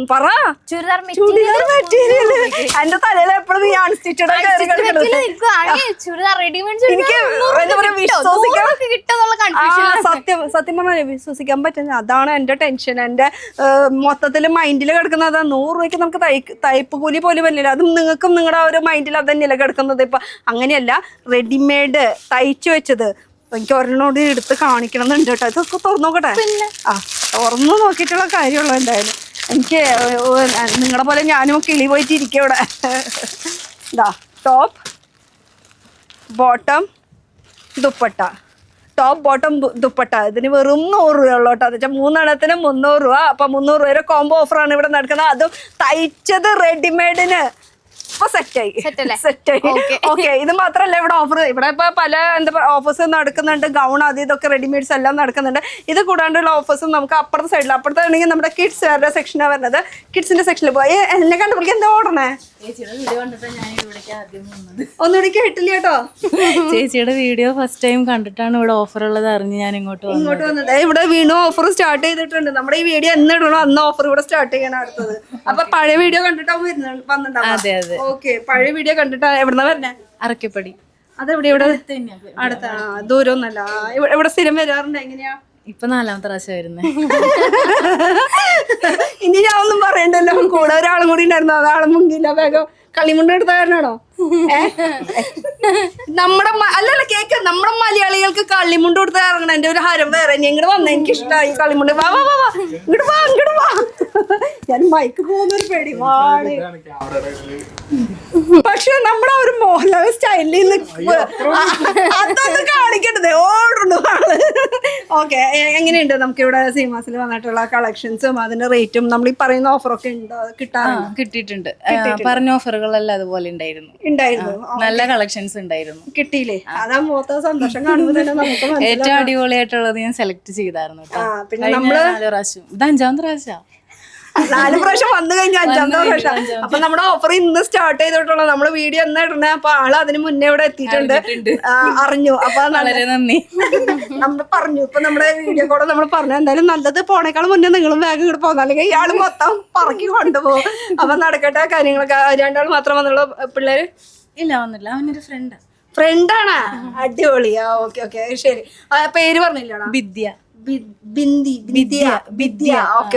പറ ചുരിദാർ മെറ്റീരിയൽ. എന്റെ തലയിൽ എപ്പോഴും അൺസ്റ്റിച്ചഡ് സത്യം പറഞ്ഞാൽ വിശ്വസിക്കാൻ പറ്റുന്ന അതാണ് എന്റെ ടെൻഷൻ. എന്റെ മൊത്തത്തിൽ മൈൻഡിൽ കിടക്കുന്നത് 100 രൂപയ്ക്ക് നമുക്ക് തയ്പ്പ് കൂലി പോലും വരില്ല. അതും നിങ്ങൾക്കും നിങ്ങളുടെ ഒരു മൈൻഡിൽ അത് തന്നെയല്ല കിടക്കുന്നത്. ഇപ്പൊ അങ്ങനെയല്ല, റെഡിമെയ്ഡ് തയ്ച്ചു വെച്ചത്. എനിക്ക് ഒരെണ്ണോട് എടുത്ത് കാണിക്കണം എന്നുണ്ട് കേട്ടോ. ഇതൊക്കെ തുറന്നു നോക്കട്ടെ. തുറന്നു നോക്കിയിട്ടുള്ള കാര്യമുള്ളൂ. എന്തായാലും എനിക്ക് നിങ്ങളെ പോലെ ഞാനും കിളി പോയിട്ട് ഇരിക്കും ഇവിടെ. ഇതാ top bottom dupatta, top bottom dupatta. ഇതിന് വെറും 100 രൂപ ഉള്ളൂ കേട്ടോ. എന്ന് വെച്ചാൽ 3 എണ്ണത്തിന് 300 രൂപ. അപ്പൊ 300 രൂപയുടെ കോംബോ ഓഫറാണ് ഇവിടെ നടക്കുന്നത്. അതും തയ്ച്ചത് റെഡിമെയ്ഡിന്. ഇപ്പൊ സെറ്റായി. ഓക്കെ, ഇത് മാത്രല്ല ഇവിടെ ഓഫർ. ഇവിടെ ഇപ്പൊ പല ഓഫേഴ്സ് നടക്കുന്നുണ്ട്. ഗൗൺ അത് ഇതൊക്കെ റെഡിമെയ്ഡ്സ് എല്ലാം നടക്കുന്നുണ്ട്. ഇത് കൂടാണ്ടുള്ള ഓഫേഴ്സും നമുക്ക് അപ്പുറത്തെ സൈഡിൽ. അപ്പുറത്തെ ആണെങ്കിൽ നമ്മുടെ കിഡ്സ് വേറെ സെക്ഷനാണ് വരുന്നത്. കിഡ്സിന്റെ സെക്ഷനിൽ പോയി എന്നെ കണ്ടപ്പോഴേക്കും എന്താ ഓടണേ? ഒന്നുകൂടി കേട്ടില്ല കേട്ടോ. ചേച്ചിയുടെ വീഡിയോ ഫസ്റ്റ് ടൈം കണ്ടിട്ടാണ് ഇവിടെ ഓഫർ ഉള്ളത് അറിഞ്ഞ് ഞാൻ ഇങ്ങോട്ട് വന്നത്. ഇവിടെ വീണ്ടും ഓഫർ സ്റ്റാർട്ട് ചെയ്തിട്ടുണ്ട്. നമ്മുടെ ഈ വീഡിയോ എന്ന് ഇടണോ അന്ന് ഓഫർ ഇവിടെ സ്റ്റാർട്ട് ചെയ്യാൻ അടുത്തത്. അപ്പൊ പഴയ വീഡിയോ കണ്ടിട്ടാവും വന്നിട്ടുണ്ടാവും. അതെ അതെ. ഓക്കെ, പഴയ വീഡിയോ കണ്ടിട്ടാ എവിടെന്നാ വരണേ? അറക്കപ്പടി. അതെവിടെ? ഇവിടെ അടുത്ത ദൂരമൊന്നല്ല. ഇവിടെ സ്ഥിരം വരാറുണ്ട്. എങ്ങനെയാ? ഇപ്പൊ 4ാമത്തെ പ്രാവശ്യം വരുന്നത്. ഇനി ഞാൻ ഒന്നും പറയണ്ടല്ലോ. കൂടെ ഒരാളും കൂടി ഉണ്ടായിരുന്നു. അതാളും മുങ്ങില്ല. വേഗം കളിമുണ്ട് എടുത്ത കാരണാണോ? നമ്മുടെ അല്ലല്ല കേക്ക്, നമ്മുടെ മലയാളികൾക്ക് കളിമുണ്ട് കൊടുത്ത ഇറങ്ങണം. എന്റെ ഒരു ഹരം വേറെ. നീ ഇങ്ങോട്ട് വന്ന എനിക്ക് ഇഷ്ടമായി കളിമുണ്ട്. വാ വാ വാ വാ ഇങ്ങോട്ട് വാ. ഞാൻ മൈക്ക് പോകുന്നൊരു പേടി വാണ്. പക്ഷെ നമ്മുടെ ഒരു മോഹൻലാൽ സ്റ്റൈലിൽ അതൊന്ന് കാണിക്കണ്ടത് ഓടുന്നു ആള്. ഓക്കെ, എങ്ങനെയുണ്ട് നമുക്ക് ഇവിടെ സീമാസിൽ വന്നിട്ടുള്ള കളക്ഷൻസും അതിന്റെ റേറ്റും നമ്മൾ ഈ പറയുന്ന ഓഫറൊക്കെ ഉണ്ടോ? കിട്ടിയിട്ടുണ്ട്. പറഞ്ഞ ഓഫറുകളെല്ലാം അതുപോലെ ഉണ്ടായിരുന്നു. നല്ല കളക്ഷൻസ് ഉണ്ടായിരുന്നു. കിട്ടിയില്ലേ? അതാ മൊത്തം സന്തോഷം കാണുമ്പോൾ തന്നെ നമുക്ക് ഏറ്റവും അടിപൊളിയായിട്ടുള്ളത് ഞാൻ സെലക്ട് ചെയ്തായിരുന്നു. പിന്നെ നമ്മള് ഇത് 5ാമത്തെ പ്രാവശ്യം. 4 പ്രാവശ്യം വന്നു കഴിഞ്ഞാൽ 5ാമത്തെ പ്രാവശ്യം. അപ്പൊ നമ്മുടെ ഓഫർ ഇന്ന് സ്റ്റാർട്ട് ചെയ്തിട്ടുള്ള നമ്മള് വീഡിയോ എന്നാ ഇടണേ? അപ്പൊ ആള് അതിന് മുന്നേ ഇവിടെ എത്തിയിട്ടുണ്ട്, അറിഞ്ഞു. അപ്പൊ വളരെ നന്ദി. നമ്മൾ പറഞ്ഞു. ഇപ്പൊ നമ്മുടെ വീഡിയോ കൂടെ നമ്മൾ പറഞ്ഞു എന്തായാലും നല്ലത് പോണേക്കാളും മുന്നേ നിങ്ങളും വേഗം ഇങ്ങോട്ട് പോകുന്ന, അല്ലെങ്കിൽ ഇയാള് മൊത്തം പറക്കി കൊണ്ടുപോകും. അപ്പൊ നടക്കട്ടെ കാര്യങ്ങളൊക്കെ. 2 ആൾ മാത്രം വന്നുള്ള പിള്ളേര് ഇല്ല, വന്നില്ല. അവനൊരു ഫ്രണ്ടാണ്. അടിപൊളിയാ. ഓക്കെ ഓക്കെ, ശരി. പേര് പറഞ്ഞില്ലടാ? വിദ്യ. വിദ്യ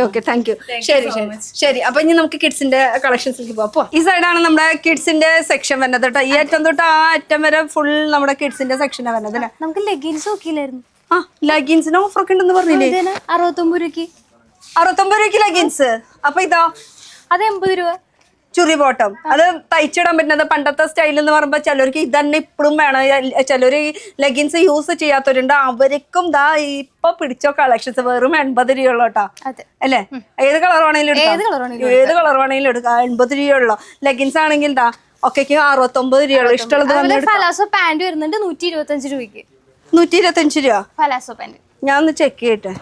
ഓക്കെ താങ്ക് യു. ശരി ശരി ശരി. അപ്പൊ ഇനി നമുക്ക് കിഡ്സിന്റെ കളക്ഷൻസിലേക്ക് പോവാം. ഈ സൈഡാണ് നമ്മുടെ കിഡ്സിന്റെ സെക്ഷൻ വരുന്നത് കേട്ടോ. ഈ അറ്റം തൊട്ട് ആ അറ്റം വരെ ഫുൾ നമ്മുടെ കിഡ്സിന്റെ സെക്ഷനാണ് വരുന്നത് അല്ലേ? നമുക്ക് ലെഗിൻസ് നോക്കിയില്ലായിരുന്നു. ആ ലെഗിൻസിന് ഓഫർ ഒക്കെ ഉണ്ടെന്ന് പറഞ്ഞില്ലേ? 69 രൂപയ്ക്ക്. 69 രൂപയ്ക്ക് ലെഗിൻസ്. അപ്പൊ ഇതോ അത് 80 രൂപ. ചുരി ബോട്ടം. അത് തയ്ച്ചിടാൻ പറ്റുന്നത് പണ്ടത്തെ സ്റ്റൈൽ എന്ന് പറയുമ്പോൾ ചിലർക്ക് ഇതന്നെ ഇപ്പോഴും വേണം. ചിലര് ലെഗിൻസ് യൂസ് ചെയ്യാത്തവരുണ്ട്. അവർക്കും ദാ ഇപ്പൊ പിടിച്ചോ കളക്ഷൻസ് വെറും 80 രൂപയുള്ള കേട്ടോ അല്ലേ? ഏത് കളർ വേണമെങ്കിലും എടുക്കാം. 80 രൂപയുള്ള ലെഗിൻസ് ആണെങ്കിൽ ദാ ഒക്കെക്ക് 69 രൂപയുള്ള ഇഷ്ടമുള്ളത്. ഫലാസോ പാന്റ് വരുന്നുണ്ട് 125 രൂപയ്ക്ക്. 125 രൂപ ഫലാസോ പാന്റ്. ഞാൻ ഒന്ന് ചെക്ക് ചെയ്യട്ടെ.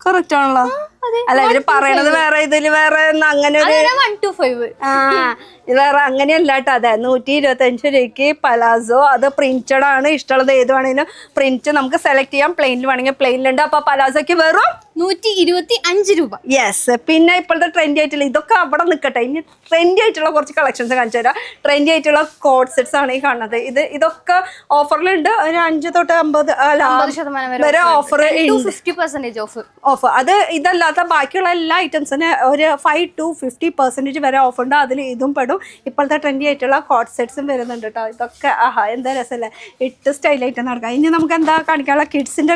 കറക്റ്റ് ആണല്ലോ. അല്ല ഇവര് പറയണത് വേറെ ഇതില് വേറെ അങ്ങനെ ഒരു 125. ഇത് വേറെ അങ്ങനെയല്ല കേട്ടോ. അതെ 125 രൂപയ്ക്ക് പലാസോ. അത് പ്രിന്റഡ് ആണ്. ഇഷ്ടമുള്ളത് ഏത് വേണമെങ്കിലും പ്രിന്റ് നമുക്ക് സെലക്ട് ചെയ്യാം. പ്ലെയിനിൽ വേണമെങ്കിൽ പ്ലെയിനിലുണ്ട്. അപ്പൊ പലാസോക്ക് വെറും 125 രൂപ. യെസ്. പിന്നെ ഇപ്പോഴത്തെ ട്രെൻഡി ആയിട്ടുള്ള ഇതൊക്കെ അവിടെ നിൽക്കട്ടെ. ഇനി ട്രെൻഡി ആയിട്ടുള്ള കുറച്ച് കളക്ഷൻസ് കാണിച്ചു തരാം. ട്രെൻഡി ആയിട്ടുള്ള കോഡ് സെറ്റ്സ് ആണ് ഈ കാണുന്നത്. ഇതൊക്കെ ഓഫറിലുണ്ട്. ഒരു 5 തൊട്ട് 50% വരെ ഓഫർ 50% ഓഫർ. അത് ഇതല്ലാത്ത ബാക്കിയുള്ള എല്ലാ ഐറ്റംസിന് ഒരു 5 to 50% വരെ ഓഫ് ഉണ്ട്. അതിൽ ഇതും പെടും. ഇപ്പോഴത്തെ ട്രെൻഡി ആയിട്ടുള്ള കോഡ് സെറ്റ്സും വരുന്നുണ്ട് കേട്ടോ. ഇതൊക്കെ എന്താ രസമല്ലേ? ഇട്ട് സ്റ്റൈലായിട്ട് നടക്കാം. ഇനി നമുക്ക് എന്താ കാണിക്കാനുള്ള കിഡ്സിന്റെ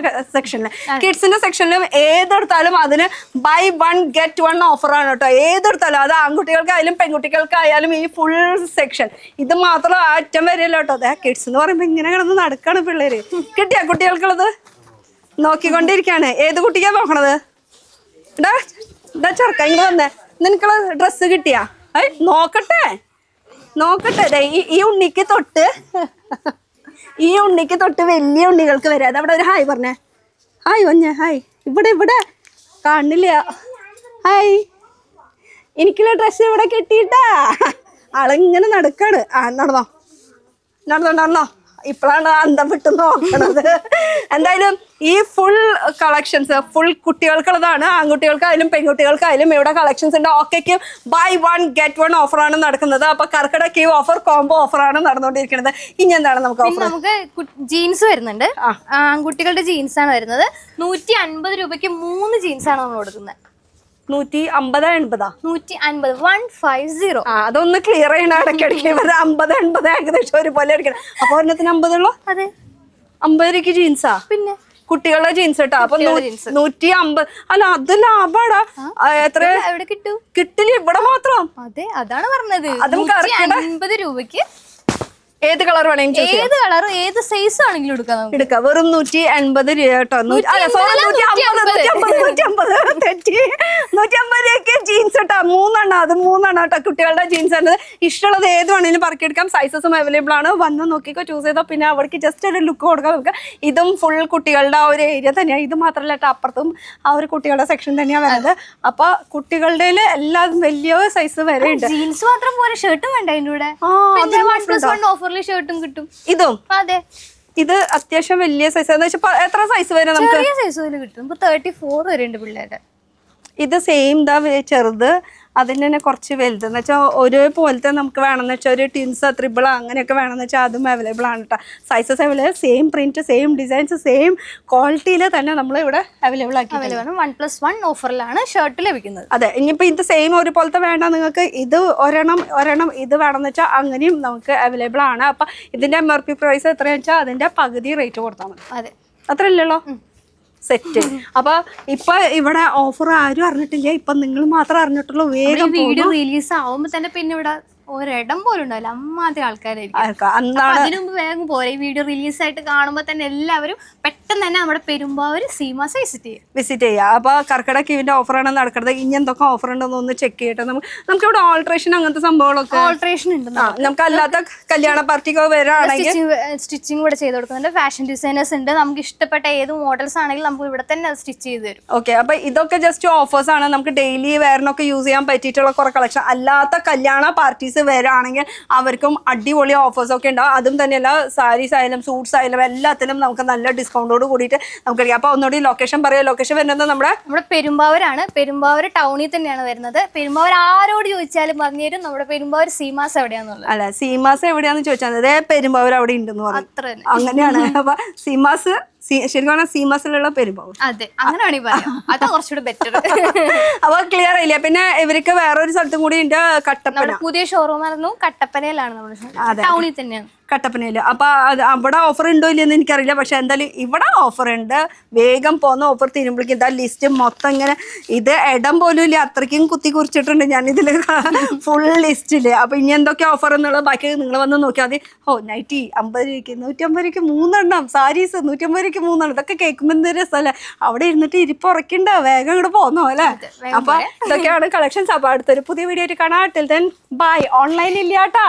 സെക്ഷനിലും ഏതെടുത്താലും അതിന് buy 1 get 1 ഓഫറാണ് കേട്ടോ. ഏതെടുത്താലും അത് ആൺകുട്ടികൾക്കായാലും പെൺകുട്ടികൾക്കായാലും ഈ ഫുൾ സെക്ഷൻ ഇത് മാത്രം അറ്റം വരില്ല കേട്ടോ. അതെ കിഡ്സ് എന്ന് പറയുമ്പോൾ ഇങ്ങനെ കിടന്ന് നടക്കാണ് പിള്ളേര്. കിട്ടിയാ കുട്ടികൾക്കുള്ളത് നോക്കിക്കൊണ്ടിരിക്കാണ്. ഏത് കുട്ടിക്കാ നോക്കണത്? ചെറുക്ക ഇങ്ങ് വന്നേ. നിനക്കുള്ള ഡ്രസ്സ് കിട്ടിയാ? നോക്കട്ടെ. ഈ ഉണ്ണിക്ക് തൊട്ട് വലിയ ഉണ്ണികൾക്ക് വരെ. അത് അവിടെ ഒരു ഹായ് പറഞ്ഞേ. ഹായ് വഞ്ഞേ. ഹായ്. ഇവിടെ കാണില്ല. ഹായ്. എനിക്കുള്ള ഡ്രസ്സ് ഇവിടെ കിട്ടിയിട്ടാ. ആളിങ്ങനെ നടക്കാണ്. നടന്നോ. ഇപ്പോഴാണ് അന്തം വിട്ട് നോക്കണത്. എന്തായാലും ഈ ഫുൾ കളക്ഷൻസ് ഫുൾ കുട്ടികൾക്കുള്ളതാണ്. ആൺകുട്ടികൾക്കായാലും പെൺകുട്ടികൾക്കായാലും ഇവിടെ കളക്ഷൻസ് ഉണ്ട്. ഓക്കെക്ക് buy 1 get 1 ഓഫറാണ് നടക്കുന്നത്. അപ്പൊ കർക്കിടക ഓഫർ കോംബോ ഓഫറാണ് നടന്നുകൊണ്ടിരിക്കുന്നത്. ഇനി എന്താണ് നമുക്ക് ഓഫർ? നമുക്ക് ജീൻസ് വരുന്നുണ്ട്. ആൺകുട്ടികളുടെ ജീൻസ് ആണ് വരുന്നത്. 150 രൂപയ്ക്ക് 3 ജീൻസ് ആണ് നമ്മൾ കൊടുക്കുന്നത്. 150 150. അതൊന്ന് ക്ലിയർ ചെയ്യണം. ഇടയ്ക്കിടയ്ക്ക് 50 ഏകദേശം ഒരുപോലെ എടുക്കണം. അപ്പൊ ഒരെണ്ണത്തിന് 50 ഉള്ളൂ. അതെ 50 രൂപയ്ക്ക് ജീൻസാ. പിന്നെ കുട്ടികളുടെ ജീൻസ് കേട്ടോ. അപ്പൊ 150. അല്ല അത് ലാഭാടാ. എത്ര എവിടെ കിട്ടും? കിട്ടില്ല ഇവിടെ മാത്രം. അതെ അതാണ് പറഞ്ഞത്. 150 രൂപയ്ക്ക് ഏത് കളർ വേണമെങ്കിലും ഏത് കളർ ഏത് സൈസ് ആണെങ്കിലും എടുക്കാം. വെറും 150 രൂപ കേട്ടോ. 150 രൂപയ്ക്ക് ജീൻസ് കേട്ടോ. 3 കേട്ടോ കുട്ടികളുടെ ജീൻസ് ആണ്. ഇഷ്ടമുള്ളത് ഏത് വേണമെങ്കിലും പറക്കിയെടുക്കാം. സൈസസും അവൈലബിൾ ആണ്. വന്ന് നോക്കിക്കോ, ചൂസ് ചെയ്തോ. പിന്നെ അവർക്ക് ജസ്റ്റ് ഒരു ലുക്ക് കൊടുക്കാം നമുക്ക്. ഇതും ഫുൾ കുട്ടികളുടെ ആ ഒരു ഏരിയ തന്നെയാണ്. ഇത് മാത്രമല്ല കേട്ടോ, അപ്പുറത്തും ആ ഒരു കുട്ടികളുടെ സെക്ഷൻ തന്നെയാണ് വരുന്നത്. അപ്പൊ കുട്ടികളുടെ എല്ലാം വലിയ സൈസ് വരെ ഉണ്ട്. ജീൻസ് മാത്രം പോലെ ഷർട്ടും വേണ്ട അതിന്റെ കൂടെ. ഓഫറിൽ ഷർട്ടും കിട്ടും. ഇതും അതെ. ഇത് അത്യാവശ്യം വലിയ സൈസ്. എത്ര സൈസ് വരെ നമുക്ക്? ചെറിയ സൈസ് കിട്ടും. 34 വരെ ഉണ്ട് പിള്ളേരുടെ. ഇത് സെയിം ചെറുത്. അതിന് തന്നെ കുറച്ച് വലുത് എന്ന് വെച്ചാൽ ഒരേപോലത്തെ നമുക്ക് വേണമെന്ന് വെച്ചാൽ ഒരു ടിൻസ് ത്രിബിൾ അങ്ങനെയൊക്കെ വേണമെന്ന് വെച്ചാൽ അതും അവൈലബിൾ ആണ് കേട്ടോ. Sizes available. Same print, same designs, same ക്വാളിറ്റിയിൽ തന്നെ നമ്മൾ ഇവിടെ അവൈലബിൾ ആക്കി. 1+1 ഓഫറിലാണ് ഷർട്ട് ലഭിക്കുന്നത്. അതെ. ഇനിയിപ്പോൾ ഇത് സെയിം ഒരുപോലത്തെ വേണ്ട, നിങ്ങൾക്ക് ഇത് ഒരെണ്ണം ഇത് വേണമെന്ന് വെച്ചാൽ അങ്ങനെയും നമുക്ക് അവൈലബിൾ ആണ്. അപ്പം ഇതിൻ്റെ MRP പ്രൈസ് എത്രയാണെന്ന് വെച്ചാൽ അതിൻ്റെ പകുതി റേറ്റ് കൊടുത്താൽ മതി. അതെ. അത്ര ഇല്ലല്ലോ സെറ്റ്. അപ്പൊ ഇപ്പൊ ഇവിടെ ഓഫർ ആരും അറിഞ്ഞിട്ടില്ല. ഇപ്പൊ നിങ്ങൾ മാത്രം അറിഞ്ഞിട്ടുള്ളൂ. വേഗം വീഡിയോ റിലീസ് ആവുമ്പോ തന്നെ പിന്നെ ഇവിടെ ഒരിടം പോലും ഉണ്ടാവില്ല. അമ്മാതിരി ആൾക്കാരായിരിക്കും. അതിനു മുമ്പ് വേഗം പോരെ. ഈ വീഡിയോ റിലീസ് ആയിട്ട് കാണുമ്പോൾ തന്നെ എല്ലാവരും പെട്ടെന്ന് തന്നെ നമ്മുടെ പെരുമ്പാവൂർ സീമാസ് വിസിറ്റ് ചെയ്യുക. അപ്പൊ കർക്കിടക ക്യൂവിന്റെ ഓഫറാണ് നടക്കുന്നത്. ഇനി എന്തൊക്കെ ഓഫർ ഉണ്ടെന്ന് ഒന്ന് ചെക്ക് ചെയ്യട്ടെ. നമുക്ക് ഇവിടെ ഓൾട്രേഷൻ അങ്ങനത്തെ സംഭവങ്ങളൊക്കെ ഓൾട്രേഷൻ ഉണ്ട്. നമുക്ക് അല്ലാത്ത കല്യാണ പാർട്ടിക്കോ വരാണെങ്കിൽ സ്റ്റിച്ചിങ് ഇവിടെ ചെയ്ത് കൊടുക്കുന്നുണ്ട്. ഫാഷൻ ഡിസൈനേഴ്സ് ഉണ്ട്. നമുക്ക് ഇഷ്ടപ്പെട്ട ഏത് മോഡൽസ് ആണെങ്കിലും നമുക്ക് ഇവിടെ തന്നെ സ്റ്റിച്ച് ചെയ്ത് തരും. ഓക്കെ. അപ്പൊ ഇതൊക്കെ ജസ്റ്റ് ഓഫേഴ്സ് ആണ്. നമുക്ക് ഡെയിലി വെയറിനൊക്കെ യൂസ് ചെയ്യാൻ പറ്റിയിട്ടുള്ള കുറെ കളക്ഷൻ. അല്ലാത്ത കല്യാണ പാർട്ടീസ് വരാണെങ്കിൽ അവർക്കും അടിപൊളി ഓഫേഴ്സ് ഒക്കെ ഉണ്ടാവും. അതും തന്നെയല്ല, സാരീസ് ആയാലും സൂട്ട്സ് ആയാലും എല്ലാത്തിലും നമുക്ക് നല്ല ഡിസ്കൗണ്ടോട് കൂടിയിട്ട് നമുക്ക് എടുക്കാം. അപ്പൊ ഒന്നുകൂടി ലൊക്കേഷൻ പറയാം. ലൊക്കേഷൻ വരുന്നത് നമ്മുടെ പെരുമ്പാവൂരാണ്. പെരുമ്പാവൂർ ടൗണിൽ തന്നെയാണ് വരുന്നത്. പെരുമ്പാവൂർ ആരോട് ചോദിച്ചാലും പറഞ്ഞു തരും നമ്മുടെ പെരുമ്പാവൂർ സീമാസ് എവിടെയാന്നുള്ളത്. അല്ല, സീമാസ് എവിടെയാന്ന് ചോദിച്ചാൽ പെരുമ്പാവൂർ അവിടെ ഉണ്ടെന്ന് പറഞ്ഞു. അങ്ങനെയാണ്. അപ്പൊ സീമാസ് ശരിക്കും പറഞ്ഞാൽ സീമസിലുള്ള പെരുമ്പാവൂർ. അതെ, അങ്ങനെ വേണമെങ്കിൽ പറയാം. അതാ കുറച്ചുകൂടെ ബെറ്റർ. അപ്പൊ ക്ലിയർ ആയില്ല. പിന്നെ ഇവർക്ക് വേറൊരു സ്ഥലത്തും കൂടി ഉണ്ട്, കട്ടപ്പന. പുതിയ ഷോറൂം ആയിരുന്നു, കട്ടപ്പനയിലാണ് നമ്മുടെ ടൗണിൽ തന്നെയാണ്. കട്ടപ്പനയില്. അപ്പൊ അവിടെ ഓഫർ ഉണ്ടോ ഇല്ലെന്ന് എനിക്കറിയില്ല. പക്ഷെ എന്തായാലും ഇവിടെ ഓഫർ ഉണ്ട്. വേഗം പോന്ന ഓഫർ തീരുമ്പോഴേക്കും ഇതാ ലിസ്റ്റ് മൊത്തം ഇങ്ങനെ, ഇത് ഇടം പോലും ഇല്ല, അത്രയ്ക്കും കുത്തി കുറിച്ചിട്ടുണ്ട് ഞാൻ ഇതില് ഫുൾ ലിസ്റ്റില്. അപ്പൊ ഇനി എന്തൊക്കെ ഓഫർ എന്നുള്ളത് ബാക്കി നിങ്ങൾ വന്ന് നോക്കിയാൽ മതി. നൈറ്റി 50 രൂപയ്ക്ക് 150 രൂപയ്ക്ക് 3 എണ്ണം, സാരീസ് 150 രൂപയ്ക്ക് 3 എണ്ണം. ഇതൊക്കെ കേൾക്കുമ്പോൾ എന്ത് രസമല്ലേ. അവിടെ ഇരുന്നിട്ട് ഇരിപ്പുറക്കണ്ട, വേഗം ഇങ്ങോട്ട് പോന്നോ അല്ലേ. അപ്പൊ ഇതൊക്കെയാണ് കളക്ഷൻസ്. അപ്പൊ അടുത്തൊരു പുതിയ വീഡിയോ ആയിട്ട് കാണാം. Till then bye. ഓൺലൈൻ ഇല്ലാട്ടാ.